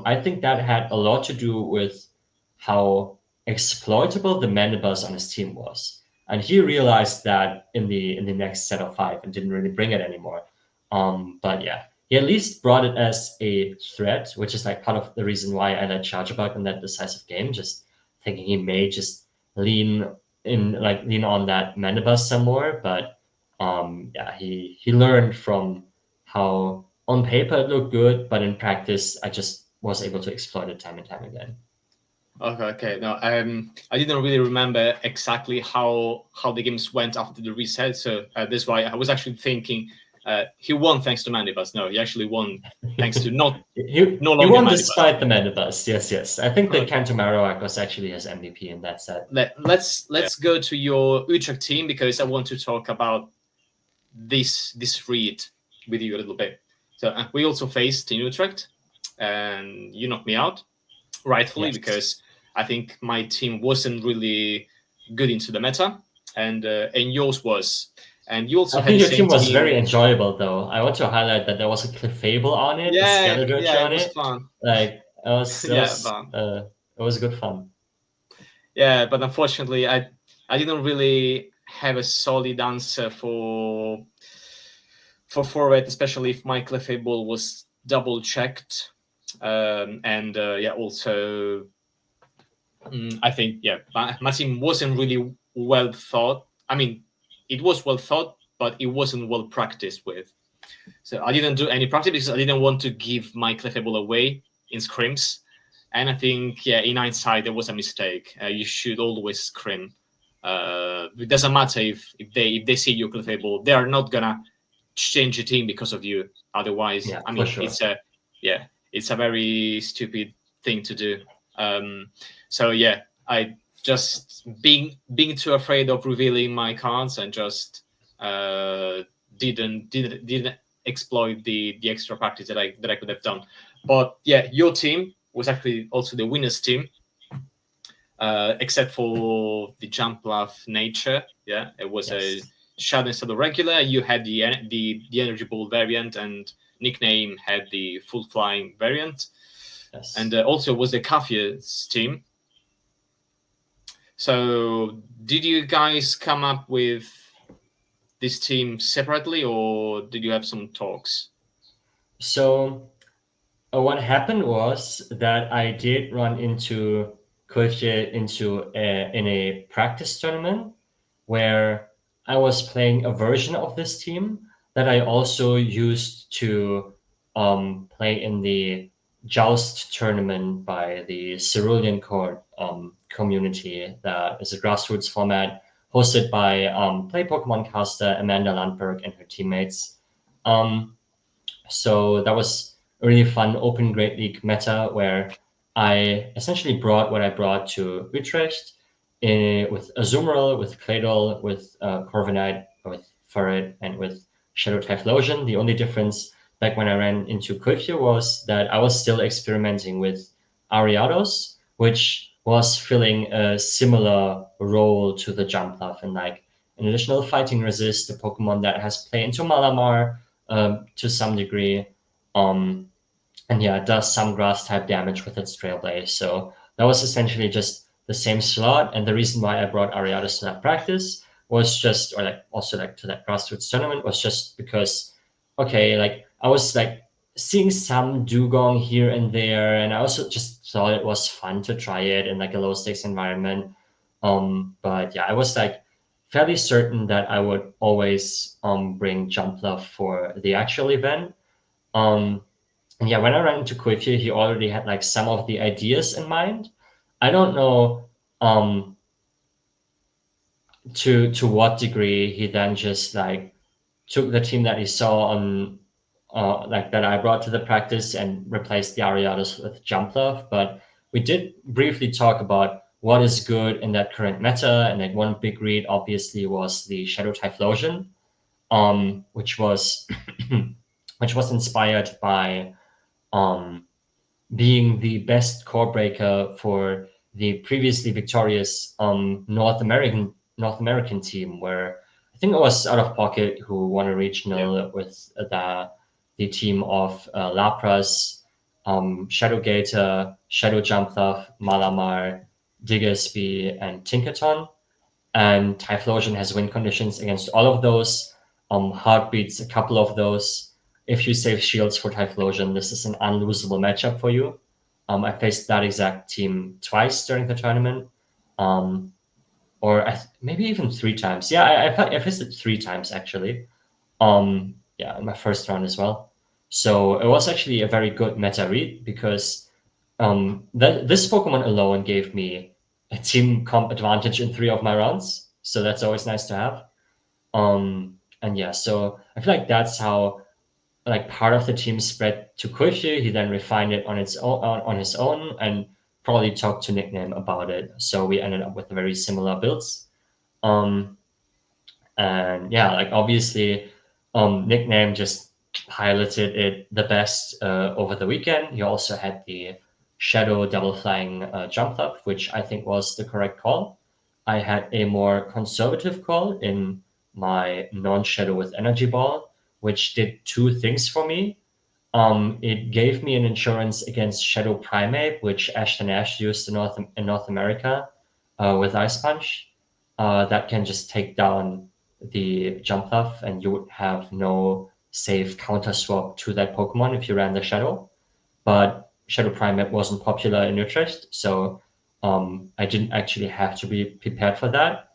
I think that had a lot to do with how exploitable the Manibus on his team was. And he realized that in the next set of 5 and didn't really bring it anymore. But yeah, he at least brought it as a threat, which is like part of the reason why I let Charger Bug in that decisive game, just thinking he may just lean on that Manibus some more. But yeah, he learned from how on paper it looked good, but in practice I just was able to exploit it time and time again. Okay. No, I didn't really remember exactly how the games went after the reset. So that's why I was actually thinking he won thanks to Manibus. No, he actually won thanks to no longer he won Manibus. Despite the Manibus. Yes. I think that Canto Marowak was actually his MVP in that set. Let's go to your Utrecht team, because I want to talk about this read with you a little bit. So we also faced in Utrecht, and you knocked me out, rightfully, yes, because I think my team wasn't really good into the meta, and yours was. And you also I think your team was very enjoyable, though. I want to highlight that there was a Clefable on it, a Skeledirge on it. Fun. Like, it was good fun. Yeah, but unfortunately, I didn't really have a solid answer for it, especially if my Clefable was double checked, and yeah, also I think my team wasn't really well thought. I mean, it was well thought, but it wasn't well practiced with. So I didn't do any practice because I didn't want to give my clefable away in scrims. And I think, yeah, in hindsight, there was a mistake. You should always scrim. It doesn't matter if they see you clefable, they are not gonna change the team because of you. Otherwise, Yeah, I for mean, sure. it's a very stupid thing to do. So yeah, I just being too afraid of revealing my cards and just didn't exploit the extra practice that I could have done. But yeah, your team was actually also the winners team, except for the jump laugh nature. Yeah, it was a Yes. shadow instead of regular. You had the energy ball variant, and nickname had the full flying variant, and Yes. also was the Kafia's team. So did you guys come up with this team separately, or did you have some talks? So what happened was that I did run into Koichi in a practice tournament where I was playing a version of this team that I also used to play in the Joust tournament by the Cerulean Court community. That is a grassroots format hosted by Play Pokemon caster Amanda Landberg and her teammates. Um, so that was a really fun Open Great League meta where I essentially brought what I brought to Utrecht with Azumarill, with Claydol, with Corviknight, with Furret, and with Shadow Typhlosion. The only difference back when I ran into Kulfia was that I was still experimenting with Ariados, which was filling a similar role to the Jumpluff and like an additional fighting resist, a Pokemon that has play into Malamar to some degree. Um, and yeah, it does some grass type damage with its Trailblaze. So that was essentially just the same slot. And the reason why I brought Ariados to that practice was just, or like also like to that grassroots tournament was just because, okay, like I was like seeing some dugong here and there, and I also just thought it was fun to try it in like a low stakes environment. But yeah, I was like fairly certain that I would always bring Jumpluff for the actual event. Um, and yeah, when I ran into Koichi, he already had like some of the ideas in mind. I don't know um, to what degree he then just like took the team that he saw on like that I brought to the practice and replaced the Ariados with Jumpluff. But we did briefly talk about what is good in that current meta, and like one big read obviously was the Shadow Typhlosion, which was which was inspired by um, being the best core breaker for the previously victorious North American team, where I think it was Out of Pocket who won a Yeah, regional with the team of Lapras, Shadow Gator, Shadow Jumpluff, Malamar, Diggersby, and Tinkaton. And Typhlosion has win conditions against all of those. Heartbeats a couple of those. If you save shields for Typhlosion, this is an unlosable matchup for you. I faced that exact team twice during the tournament, um, or maybe even three times. Yeah, I faced it three times actually. Yeah, in my first round as well. So it was actually a very good meta read because this Pokemon alone gave me a team comp advantage in three of my rounds. So that's always nice to have. And yeah, so I feel like that's how like part of the team spread to Koichi. He then refined it on its own on his own and probably talked to Nickname about it. So we ended up with very similar builds. Um, and yeah, like obviously, Nickname just piloted it the best over the weekend. He also had the Shadow Double Flying jump up, which I think was the correct call. I had a more conservative call in my non-Shadow with Energy Ball, which did two things for me. It gave me an insurance against Shadow Primate, which Ashton Ash used in North America with Ice Punch. That can just take down the jump off, and you would have no safe counter swap to that Pokemon if you ran the Shadow. But Shadow Primeape wasn't popular in Utrecht, so I didn't actually have to be prepared for that.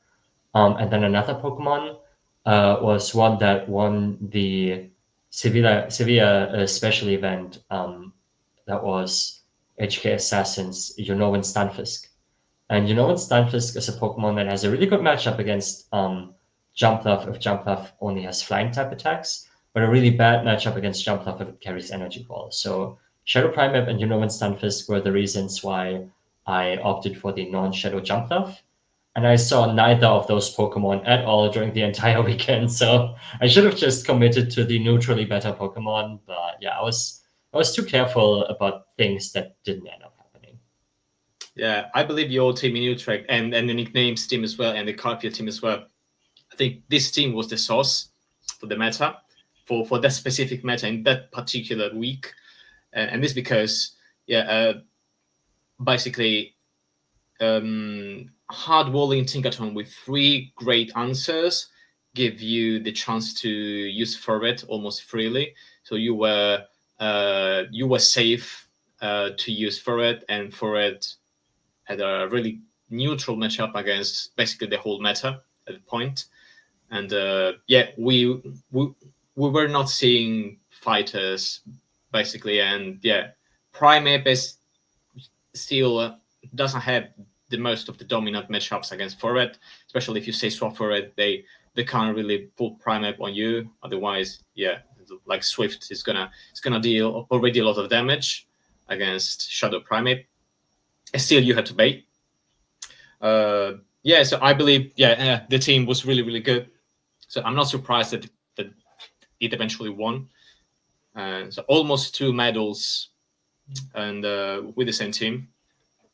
And then another Pokemon was one that won the Sevilla special event that was HK Assassins, Stunfisk. And Stunfisk is a Pokemon that has a really good matchup against Jumpluff if Jumpluff only has flying type attacks, but a really bad matchup against Jumpluff if it carries Energy Ball. So Shadow Primeape and Stunfisk were the reasons why I opted for the non-Shadow Jumpluff. And I saw neither of those Pokemon at all during the entire weekend, so I should have just committed to the neutrally better Pokemon. But yeah, I was too careful about things that didn't end up happening. Yeah, I believe your team in Utrecht and the nicknames team as well and the Carfield team as well. I think this team was the source for the meta, for that specific meta in that particular week. And this because, basically, hard-walling Tinkaton with 3 great answers give you the chance to use Ferret almost freely. So you were safe to use Ferret, and Ferret had a really neutral matchup against basically the whole meta at the point. And we were not seeing fighters basically, and Primeape is still doesn't have the most of the dominant matchups against Ferret, especially if you say swap Ferret, they can't really put Primeape on you. Otherwise, like Swift is gonna deal already a lot of damage against Shadow Primeape. And still, you had to bait. So I believe the team was really, really good. So I'm not surprised that it eventually won. So almost 2 medals, and with the same team,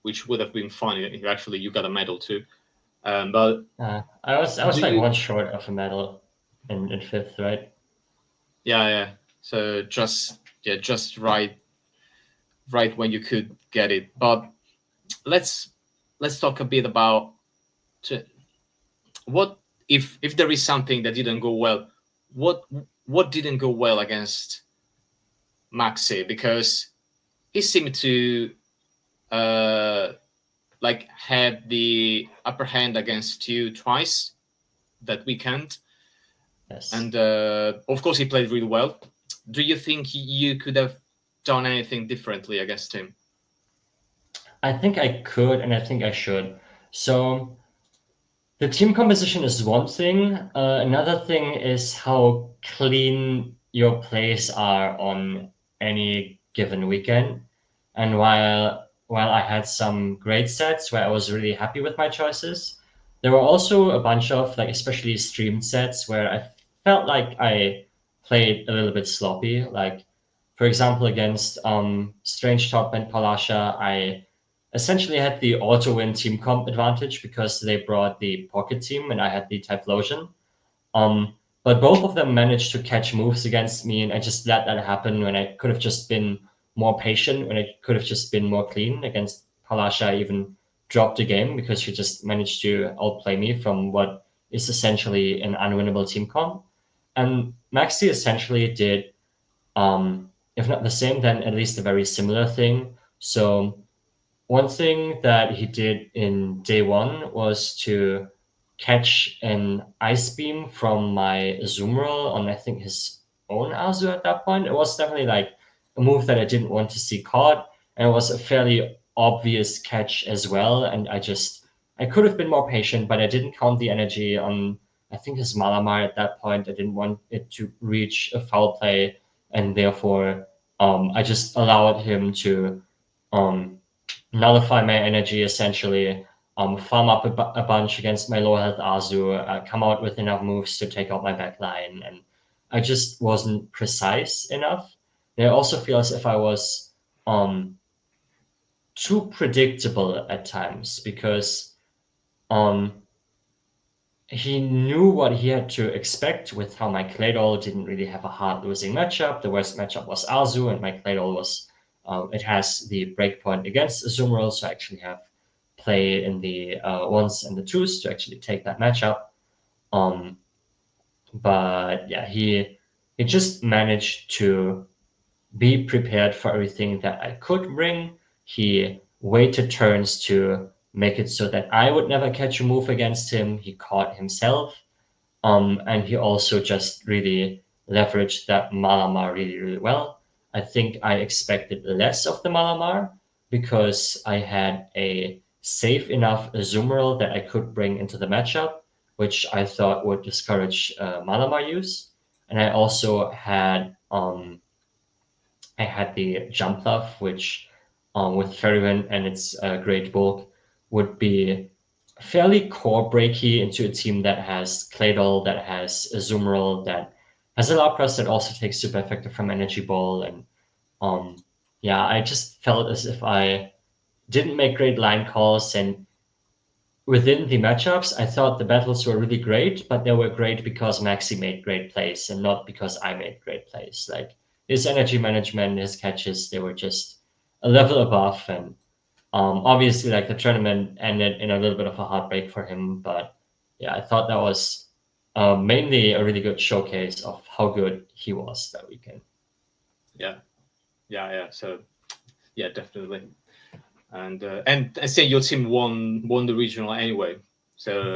which would have been fun if actually you got a medal too. But I was like one short of a medal in 5th, right? Yeah. So just right when you could get it. But let's talk a bit about what if there is something that didn't go well. What didn't go well against Maxi, because he seemed to had the upper hand against you twice that weekend. Yes. And of course he played really well. Do you think you could have done anything differently against him? I think I could, and I think I should. So the team composition is one thing. Another thing is how clean your plays are on any given weekend. And while I had some great sets where I was really happy with my choices, there were also a bunch of, like, especially streamed sets where I felt like I played a little bit sloppy. Like, for example, against Strange Top and Palasha, I essentially had the auto win team comp advantage because they brought the pocket team and I had the Typhlosion. But both of them managed to catch moves against me, and I just let that happen when I could have just been more patient, when I could have just been more clean. Against Palasha, I even dropped the game because she just managed to outplay me from what is essentially an unwinnable team comp. And Maxi essentially did, if not the same, then at least a very similar thing. So one thing that he did in day 1 was to catch an Ice Beam from my Azumarill on, I think, his own Azu at that point. It was definitely like a move that I didn't want to see caught, and it was a fairly obvious catch as well. And I could have been more patient, but I didn't count the energy on, I think, his Malamar at that point. I didn't want it to reach a foul play, and therefore I just allowed him to nullify my energy essentially, farm up a bunch against my low health Azu, come out with enough moves to take out my backline, and I just wasn't precise enough. And I also feel as if I was too predictable at times because he knew what he had to expect with how my Claydol didn't really have a hard losing matchup. The worst matchup was Azu, and my Claydol was it has the breakpoint against Azumarill, so I actually have play in the 1s and the 2s to actually take that matchup. But yeah, he he just managed to be prepared for everything that I could bring. He waited turns to make it so that I would never catch a move against him. He caught himself. And he also just really leveraged that Malamar really, really well. I think I expected less of the Malamar because I had a safe enough Azumarill that I could bring into the matchup, which I thought would discourage Malamar use. And I also had the Jumpluff, which with Ferryman and its Great Bulk would be fairly core breaky into a team that has Claydol, that has Azumarill, that has a Lapras that also takes super effective from Energy Ball. And yeah, I just felt as if I didn't make great line calls. And within the matchups, I thought the battles were really great, but they were great because Maxi made great plays and not because I made great plays. Like his energy management, his catches, they were just a level above. And obviously, like the tournament ended in a little bit of a heartbreak for him. But yeah, I thought that was mainly a really good showcase of how good he was that weekend. Yeah. So yeah, definitely. And I say your team won the regional anyway. So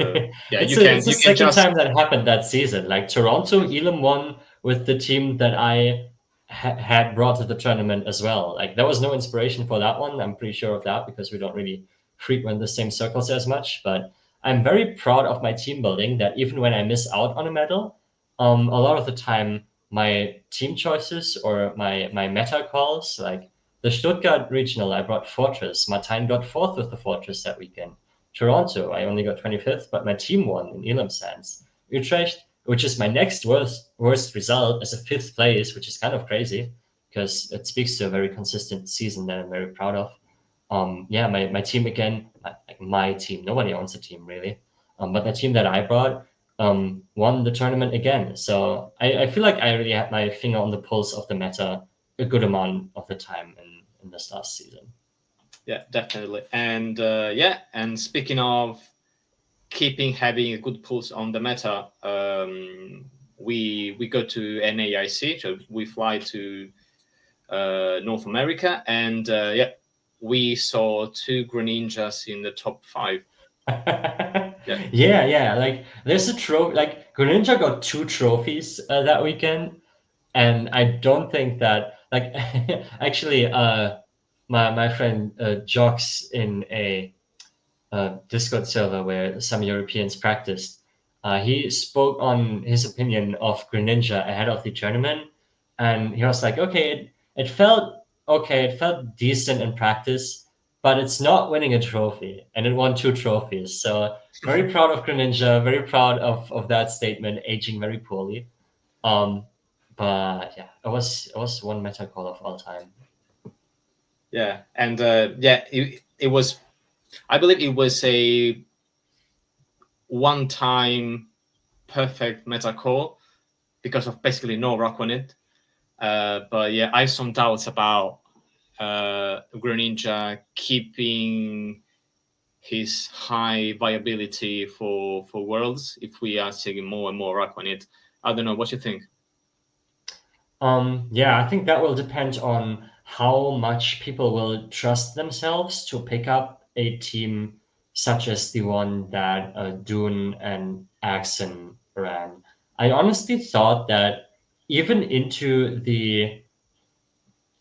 yeah, it's you a, can it's the you can second just time that happened that season. Like Toronto, Elam won with the team that I had brought to the tournament as well. Like there was no inspiration for that one. I'm pretty sure of that because we don't really frequent the same circles as much. But I'm very proud of my team building. That even when I miss out on a medal, a lot of the time my team choices or my meta calls, like the Stuttgart regional, I brought Fortress. Martine got fourth with the Fortress that weekend. Toronto, I only got 25th, but my team won in Elam Sands. Utrecht, which is my next worst result, as a fifth place, which is kind of crazy because it speaks to a very consistent season that I'm very proud of. Yeah, my team again, like my team, nobody owns a team really, but the team that I brought won the tournament again. So I feel like I really had my finger on the pulse of the meta a good amount of the time in this last season. yeah, definitely. And yeah, and speaking of keeping having a good pulse on the meta, we go to NAIC, so we fly to North America, and yeah, we saw two Greninjas in the top 5. Yeah. Yeah. Like there's a trophy. Like Greninja got 2 trophies that weekend, and I don't think that like actually my friend Jox in a Discord server where some Europeans practiced. He spoke on his opinion of Greninja ahead of the tournament, and he was like, "Okay, it felt okay, it felt decent in practice, but it's not winning a trophy, and it won 2 trophies. So very proud of Greninja, very proud of that statement, aging very poorly. Um, but yeah, it was one meta call of all time. Yeah, and yeah, it was. I believe it was a one-time perfect meta call because of basically no rock on it. But yeah, I have some doubts about Greninja keeping his high viability for Worlds if we are seeing more and more rock on it. I don't know. What you think? Yeah, I think that will depend on how much people will trust themselves to pick up a team such as the one that Dune and Axon ran. I honestly thought that even into the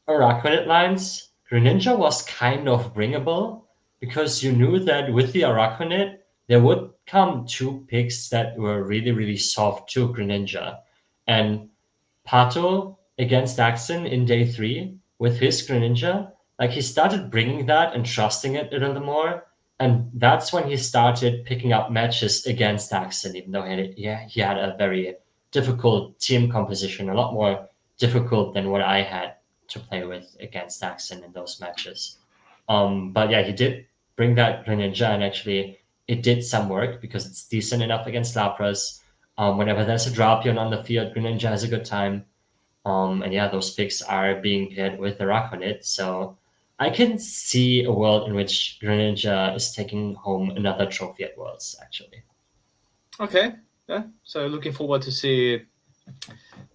Araquanid lines, Greninja was kind of bringable because you knew that with the Araquanid, there would come 2 picks that were really, really soft to Greninja. And Pato against Daxon in day 3 with his Greninja, like he started bringing that and trusting it a little more. And that's when he started picking up matches against Daxon, even though he had a very difficult team composition, a lot more difficult than what I had to play with against Daxon in those matches. But yeah, he did bring that Greninja, and actually it did some work because it's decent enough against Lapras. Whenever there's a Drapion on the field, Greninja has a good time. And yeah, those picks are being paired with the Rakonit. So I can see a world in which Greninja is taking home another trophy at Worlds, actually. Okay. Yeah. So looking forward to see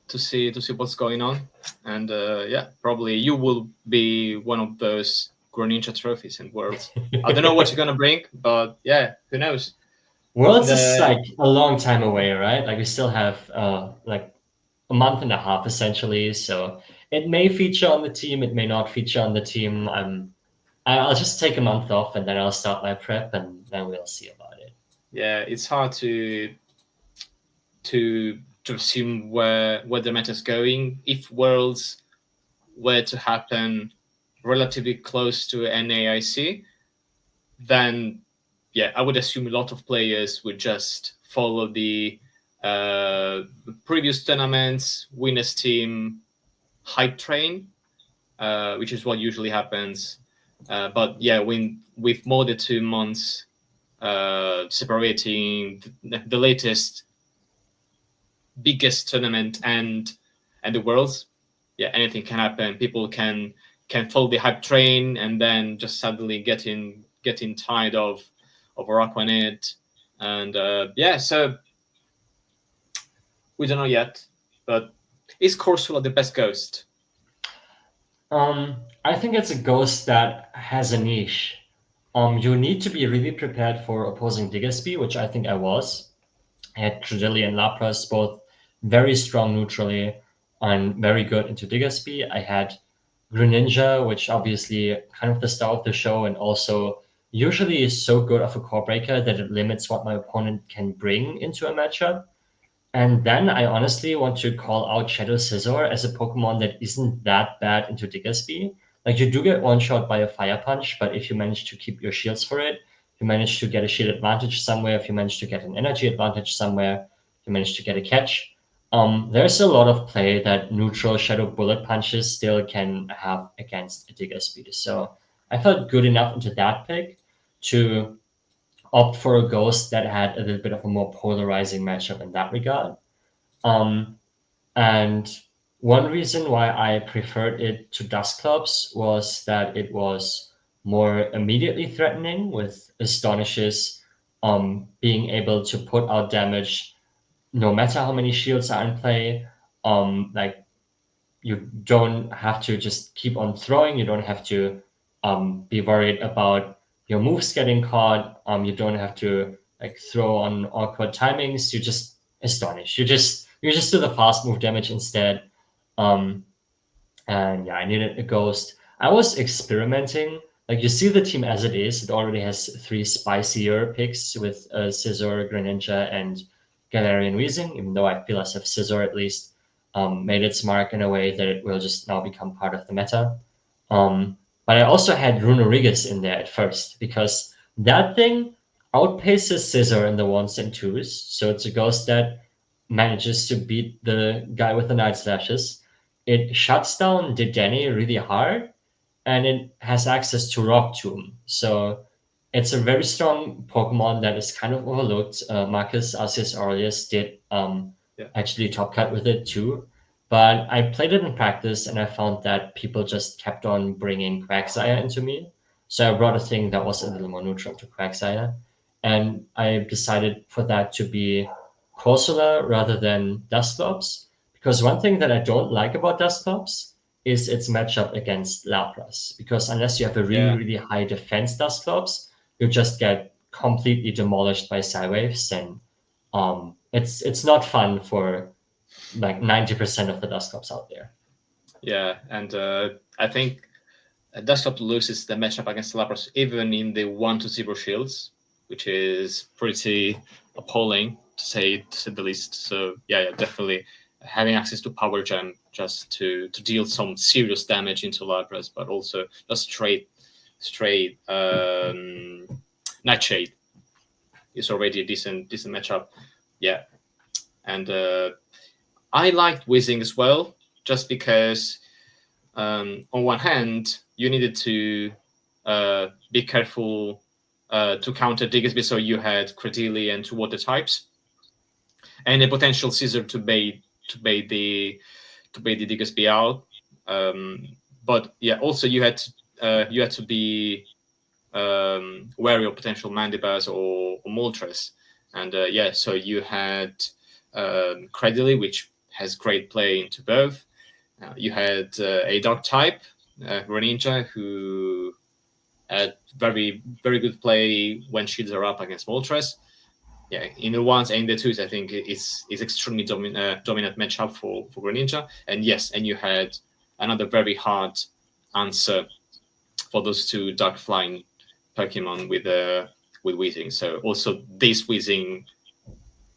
to see what's going on. And yeah, probably you will be one of those Greninja trophies in Worlds. I don't know what you're gonna bring, but yeah, who knows? Worlds is The like a long time away, right? Like we still have like a month and a half essentially. So it may feature on the team, it may not feature on the team. I'll just take a month off and then I'll start my prep and then we'll see about it. Yeah, it's hard to to assume where the meta's going. If Worlds were to happen relatively close to NAIC, then yeah, I would assume a lot of players would just follow the previous tournaments, winners team hype train, which is what usually happens. But yeah, with more than 2 months separating the latest biggest tournament and the world's, yeah, anything can happen. People can follow the hype train and then just suddenly getting tired of Araquanid. And yeah, so we don't know yet, but is Corsola the best ghost? I think it's a ghost that has a niche. You need to be really prepared for opposing Diggersby, which I think I was. I had Trudilli and Lapras both very strong neutrally and very good into Diggersby. I had Greninja, which obviously kind of the star of the show and also usually is so good of a core breaker that it limits what my opponent can bring into a matchup. And then I honestly want to call out Shadow Scizor as a Pokemon that isn't that bad into Diggersby. Like you do get one shot by a Fire Punch, but if you manage to keep your shields for it, if you manage to get a shield advantage somewhere, if you manage to get an energy advantage somewhere, if you manage to get a catch, there's a lot of play that neutral Shadow Bullet Punches still can have against a Diggersby. So I felt good enough into that pick to opt for a ghost that had a little bit of a more polarizing matchup in that regard. Um, and one reason why I preferred it to Dusclops was that it was more immediately threatening, with Astonishes being able to put out damage no matter how many shields are in play. Like you don't have to just keep on throwing. You don't have to be worried about your moves getting caught. You don't have to like throw on awkward timings. You just astonish. You just do the fast move damage instead. Um, and yeah, I needed a ghost. I was experimenting. Like you see the team as it is. It already has three spicier picks with Scizor, Greninja, and Galarian Weezing. Even though I feel as if Scizor at least made its mark in a way that it will just now become part of the meta. But I also had Runerigus in there at first because that thing outpaces Scizor in the ones and twos. So it's a ghost that manages to beat the guy with the Night Slashes. It shuts down Dedenne really hard, and it has access to Rock Tomb. So it's a very strong Pokemon that is kind of overlooked. Marcus Arceus Aurelius did Yeah, actually top cut with it too. But I played it in practice and I found that people just kept on bringing Quagsire into me. So I brought a thing that was a little more neutral to Quagsire. And I decided for that to be Corsola rather than Dusclops. Because one thing that I don't like about Dusclops is its matchup against Lapras. Because unless you have a really, yeah, really high defense Dusclops, you just get completely demolished by Psywaves. And it's not fun for like 90% of the Dusclops out there. yeah. And I think Desktop loses the matchup against Lapras even in the 1-0 shields, which is pretty appalling to say the least. So yeah, definitely having access to Power Gem just to deal some serious damage into Lapras, but also just straight Nightshade is already a decent matchup. Yeah, and I liked Whizzing as well, just because on one hand, you needed to be careful to counter Diggersby, so you had Credili and two water types, and a potential Scissor to bait the Diggersby out. But yeah, also you had to be wary of potential Mandibas or Moltres, and yeah, so you had Credili, which has great play into both. You had a dark type, Greninja, who had very good play when shields are up against Moltres. Yeah, in the ones and the twos, I think it's extremely dominant matchup for Greninja. And yes, and you had another very hard answer for those two dark flying Pokemon with Weezing. So also this Weezing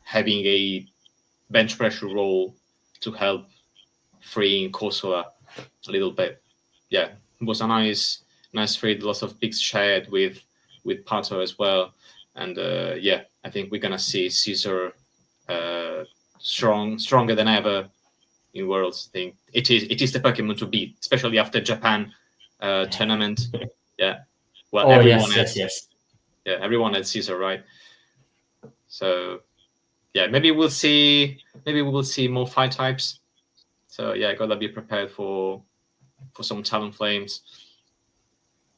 having a bench pressure role to help freeing Corsola a little bit. Yeah, it was a nice trade. Lots of picks shared with Pato as well, and yeah, I think we're gonna see Caesar stronger than ever in Worlds. I think it is the Pokemon to beat, especially after Japan tournament. Yeah, well, Oh everyone yes, had yes, yes. yeah everyone had Caesar, right? So yeah, maybe we will see more fight types. So yeah, gotta be prepared for some Talonflames.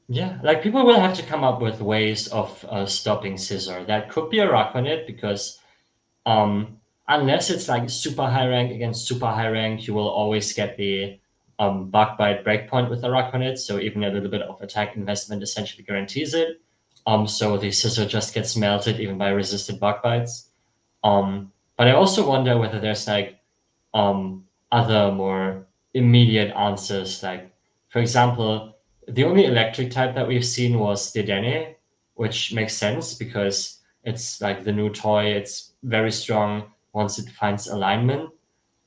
Yeah, like people will have to come up with ways of stopping Scizor. That could be a Raconid because unless it's like super high rank against super high rank, you will always get the bug bite breakpoint with the Raconid. So even a little bit of attack investment essentially guarantees it. So the Scizor just gets melted even by resisted bug bites. But I also wonder whether there's like other more immediate answers. Like, for example, the only electric type that we've seen was Dedenne, which makes sense because it's like the new toy. It's very strong once it finds alignment.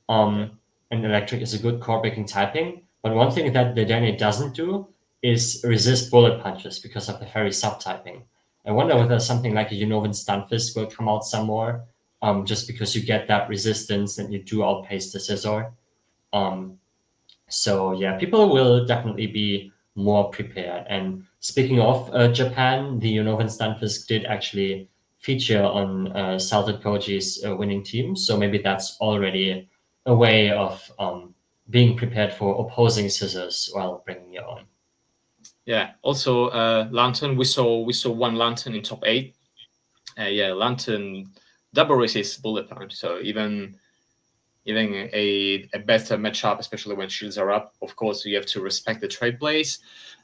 Yeah. And electric is a good core breaking typing. But one thing that Dedenne doesn't do is resist bullet punches because of the fairy subtyping. I wonder Yeah. whether something like a Unova Stunfisk will come out some more, just because you get that resistance and you do outpace the Scizor. Um, so yeah, people will definitely be more prepared. And speaking of Japan, the Unovan Stunfisk did actually feature on Salted Koji's winning team. So maybe that's already a way of being prepared for opposing scissors while bringing your own. Yeah. Also, Lantern. We saw one Lantern in top 8. Yeah, Lantern double resist bullet punch. So even a better matchup, especially when shields are up. Of course, you have to respect the trade plays.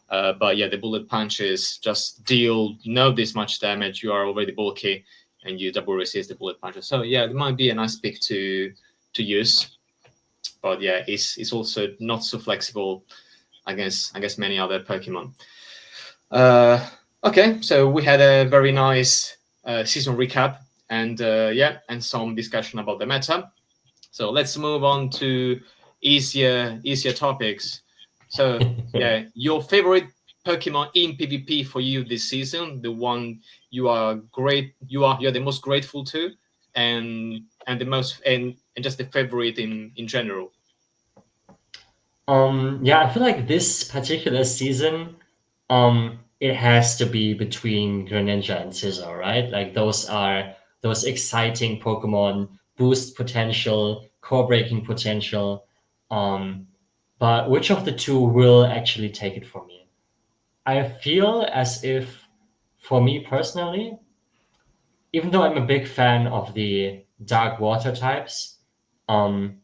But yeah, the bullet punches just deal not this much damage. You are already bulky, and you double resist the bullet punches. So yeah, it might be a nice pick to use. But yeah, it's also not so flexible against many other Pokemon. Uh, okay, so we had a very nice season recap and yeah, and some discussion about the meta. So let's move on to easier topics. So yeah, your favorite Pokemon in PvP for you this season, the one you're the most grateful to, and the most and just the favorite in general. Yeah, I feel like this particular season, it has to be between Greninja and Scizor, right? Like those are those exciting Pokemon, boost potential, core breaking potential. Um, but which of the two will actually take it for me? I feel as if, for me personally, even though I'm a big fan of the dark water types, um,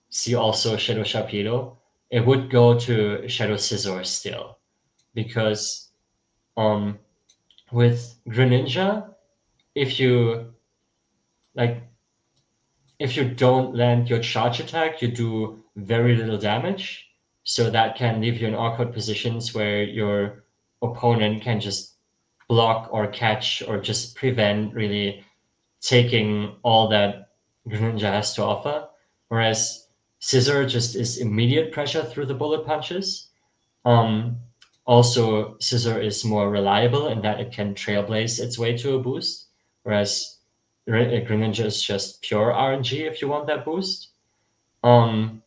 see also Shadow Sharpedo, it would go to Shadow Scizor still. Because um with Greninja, if you like if you don't land your charge attack, you do very little damage. So that can leave you in awkward positions where your opponent can just block or catch or just prevent really taking all that Greninja has to offer. Whereas Scissor just is immediate pressure through the bullet punches. Um, Also, Scissor is more reliable in that it can trailblaze its way to a boost, whereas Greninja is just pure RNG if you want that boost. Um,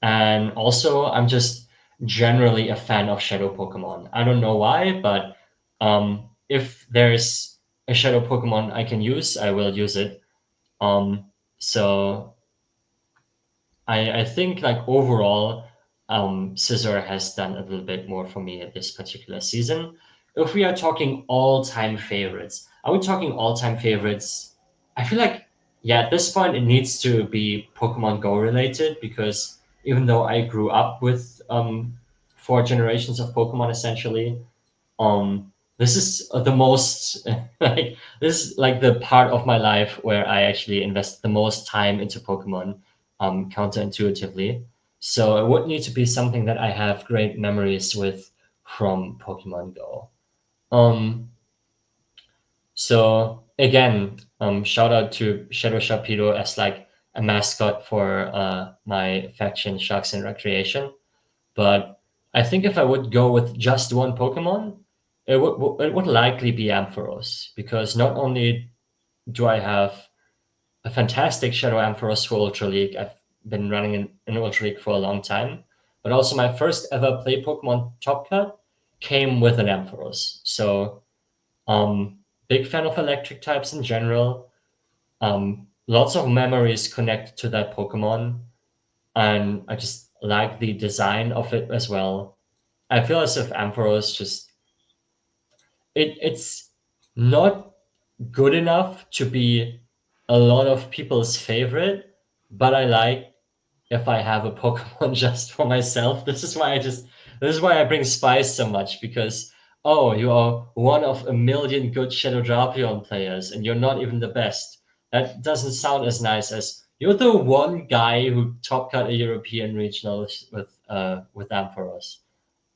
and also, I'm just generally a fan of Shadow Pokemon. I don't know why, but if there's a Shadow Pokemon I can use, I will use it. Um, so I think like overall, Scissor has done a little bit more for me at this particular season. If we are talking all-time favorites, are we talking all-time favorites? I feel like yeah, at this point it needs to be Pokemon Go related, because even though I grew up with 4 generations of Pokemon essentially, this is the most like this is like the part of my life where I actually invest the most time into Pokemon, counterintuitively. So it would need to be something that I have great memories with from Pokemon Go. Um, so again, shout out to Shadow Sharpedo as like a mascot for my faction Sharks and Recreation. But I think if I would go with just one Pokemon, it would likely be Ampharos, because not only do I have a fantastic Shadow Ampharos for Ultra League, I've been running in Ultra League for a long time, but also my first ever play Pokemon Top Cut came with an Ampharos. So big fan of electric types in general. Lots of memories connected to that Pokemon, and I just like the design of it as well. I feel as if Ampharos just it's not good enough to be a lot of people's favorite, but I like if I have a Pokemon just for myself. This is why I bring Spice so much, because oh, you are one of a million good Shadow Drapion players and you're not even the best. That doesn't sound as nice as you're the one guy who top cut a European regional with Ampharos.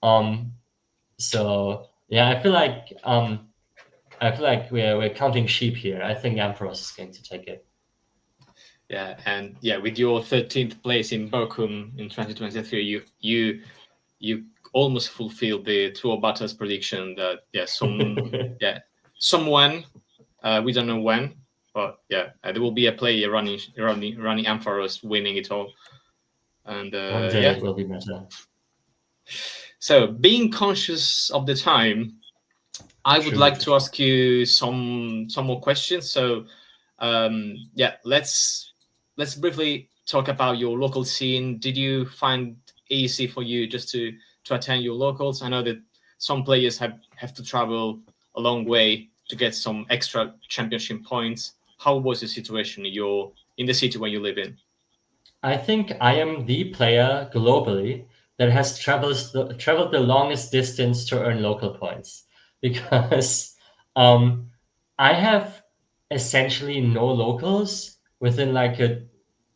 Um so yeah, I feel like we're counting sheep here. I think Ampharos is going to take it. Yeah, and yeah, with your 13th place in Bochum in 2023, you almost fulfilled the Tour Battles prediction that someone, we don't know when, but yeah, there will be a player running Ampharos winning it all, and One day it will be better. So being conscious of the time, I would True. like to ask you some more questions. So yeah, let's briefly talk about your local scene. Did you find easy for you just to attend your locals? I know that some players have to travel a long way to get some extra championship points. How was the situation in the city where you live in? I think I am the player globally that has traveled the longest distance to earn local points, because um, I have essentially no locals within like a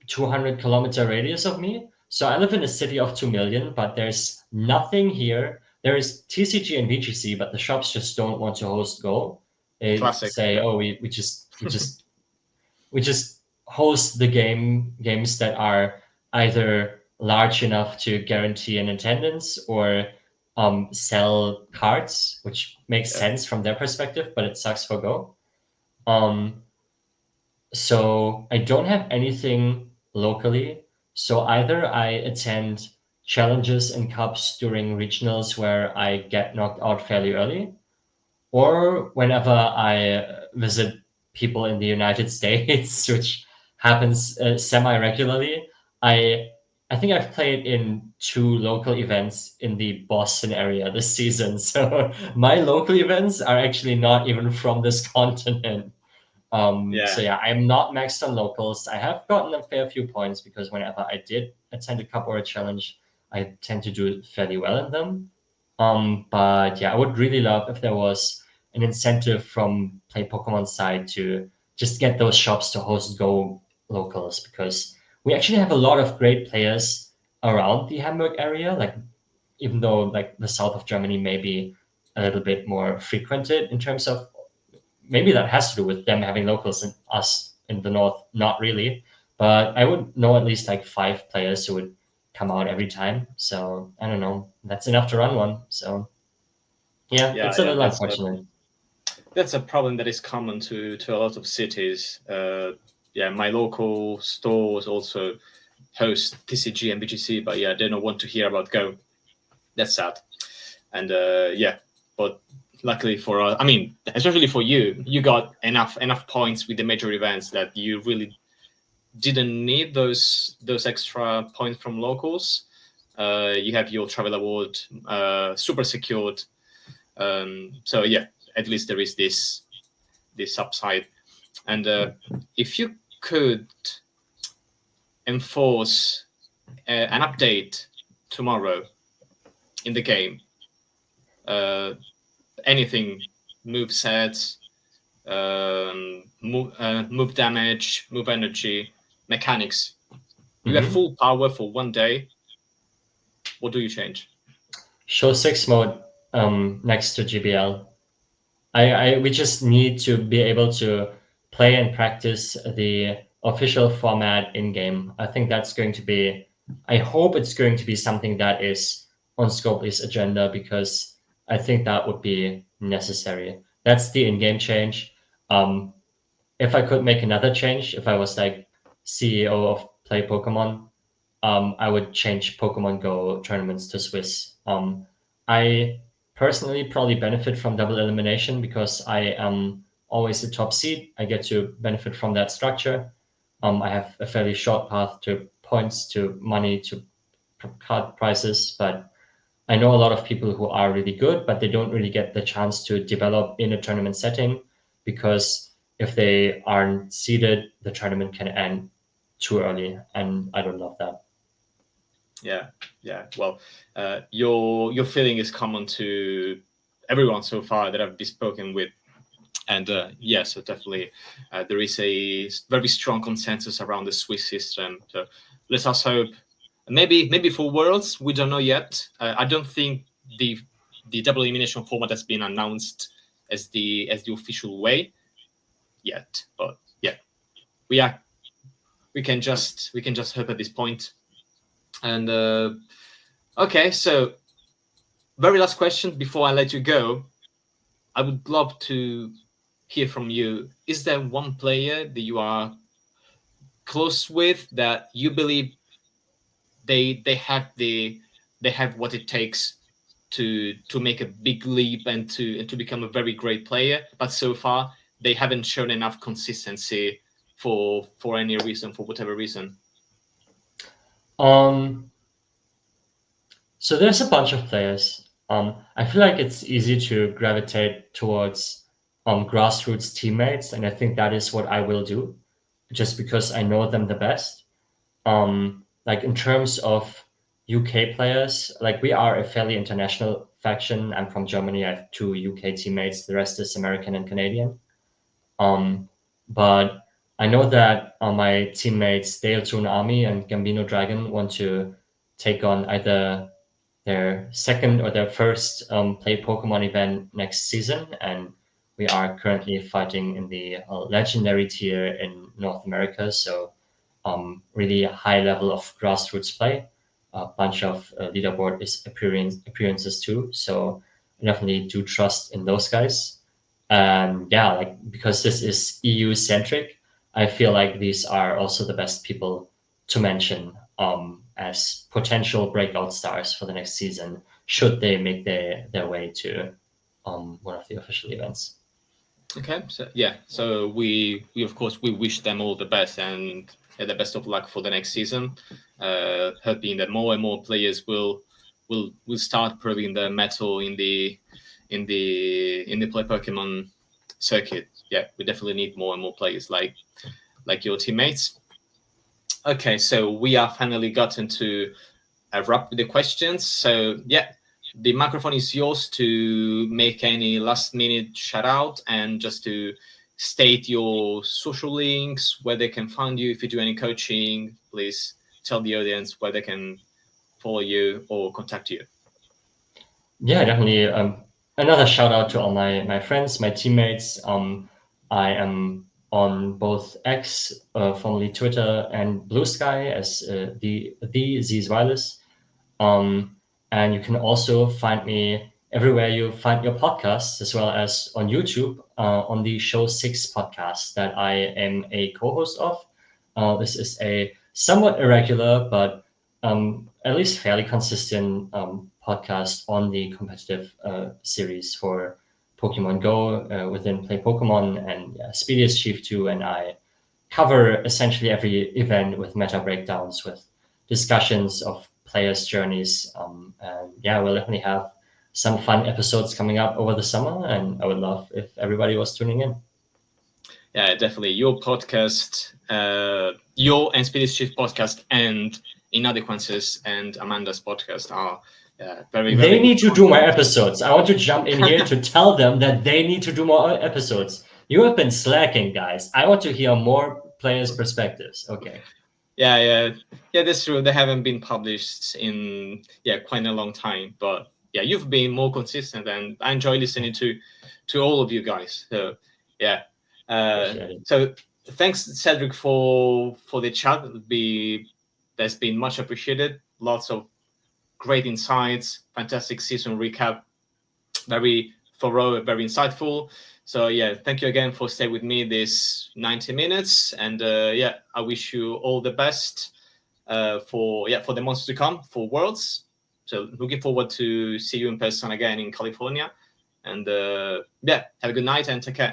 200-kilometer radius of me. So I live in a city of 2 million, but there's nothing here. There is TCG and VGC, but the shops just don't want to host Go. They Classic. say, Yeah. "Oh, we just host the games that are either large enough to guarantee an attendance, or sell cards, which makes Yeah. sense from their perspective, but it sucks for Go. Um, so I don't have anything locally. So either I attend challenges and cups during regionals where I get knocked out fairly early, or whenever I visit people in the United States, which happens semi-regularly. I I think I've played in 2 local events in the Boston area this season. So my local events are actually not even from this continent. So Yeah. yeah, I'm not maxed on locals. I have gotten a fair few points because whenever I did attend a cup or a challenge, I tend to do fairly well in them. But yeah, I would really love if there was an incentive from Play Pokemon side to just get those shops to host Go locals, because we actually have a lot of great players around the Hamburg area. Like, even though like the south of Germany may be a little bit more frequented in terms of, maybe that has to do with them having locals and us in the north not really, but I would know at least like 5 players who would come out every time. So I don't know, that's enough to run one. So yeah, Yeah. it's a Yeah. little unfortunate. That's a problem that is common to a lot of cities. Yeah, my local stores also host TCG and BGC, but yeah, they don't want to hear about Go. That's sad. And yeah, but luckily for us, I mean, especially for you, you got enough points with the major events that you really didn't need those extra points from locals. You have your travel award super secured. So yeah, at least there is this upside. And if you could enforce an update tomorrow in the game, anything, move sets, move damage, move energy, mechanics. You have full power for one day. What do you change? Show 6 mode next to GBL. We just need to be able to play and practice the official format in game. I think that's going to be, I hope it's going to be something that is on Scopely's agenda, because I think that would be necessary. That's the in-game change. If I could make another change, if I was like CEO of Play Pokemon, I would change Pokemon Go tournaments to Swiss. I personally probably benefit from double elimination because I am always the top seed. I get to benefit from that structure. I have a fairly short path to points, to money, to card prices, but I know a lot of people who are really good, but they don't really get the chance to develop in a tournament setting, because if they aren't seeded, the tournament can end too early, and I don't love that. Yeah. Well, your feeling is common to everyone so far that I've been spoken with, and so definitely there is a very strong consensus around the Swiss system. So let's us hope. Maybe for Worlds, we don't know yet. I don't think the double elimination format has been announced as the official way yet. But yeah, we can just hope at this point. And okay, so very last question before I let you go. I would love to hear from you. Is there one player that you are close with that you believe they have what it takes to make a big leap and to become a very great player, but so far they haven't shown enough consistency for any reason, for whatever reason? So there's a bunch of players. I feel like it's easy to gravitate towards grassroots teammates, and I think that is what I will do, just because I know them the best. Like in terms of UK players, like we are a fairly international faction. I'm from Germany. I have 2 UK teammates. The rest is American and Canadian. But I know that my teammates Dale Toon Army and Gambino Dragon want to take on either their second or their first Play Pokemon event next season, and we are currently fighting in the legendary tier in North America. So really high level of grassroots play, a bunch of leaderboard appearances too. So I definitely do trust in those guys. And yeah, like because this is EU centric, I feel like these are also the best people to mention as potential breakout stars for the next season, should they make their way to one of the official events. Okay, so yeah, so we of course we wish them all the best and the best of luck for the next season. Hoping that more and more players will start proving their mettle in the Play Pokemon circuit. Yeah, we definitely need more and more players like your teammates. Okay, so we have finally gotten to wrap with the questions. So yeah, the microphone is yours to make any last minute shout out and just to state your social links, where they can find you. If you do any coaching, please tell the audience where they can follow you or contact you. Yeah, definitely. Another shout out to all my friends, my teammates. I am on both X, formerly Twitter, and Blue Sky as the Zzweilous. And you can also find me everywhere you find your podcasts, as well as on YouTube on the Show 6 podcast that I am a co-host of. This is a somewhat irregular, but at least fairly consistent podcast on the competitive series for Pokemon Go within Play Pokemon, and Speediest Chief 2 and I cover essentially every event with meta breakdowns, with discussions of players' journeys. And yeah, we'll definitely have some fun episodes coming up over the summer, and I would love if everybody was tuning in. Yeah, definitely. Your podcast, your and Speedy Shift podcast, and Inadequences and Amanda's podcast are very, very They good need to do more content. episodes. I want to jump in here to tell them that they need to do more episodes. You have been slacking, guys. I want to hear more players' perspectives. Okay. Yeah, that's true. They haven't been published in quite a long time, but yeah, you've been more consistent, and I enjoy listening to all of you guys. So yeah, Appreciate it. so thanks Cedric for the chat. That's been much appreciated. Lots of great insights, fantastic season recap, very thorough, very insightful. So yeah, thank you again for staying with me this 90 minutes, and I wish you all the best for the months to come for Worlds. So looking forward to see you in person again in California, and have a good night and take care.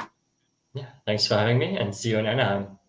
Yeah, thanks for having me, and see you in Anaheim.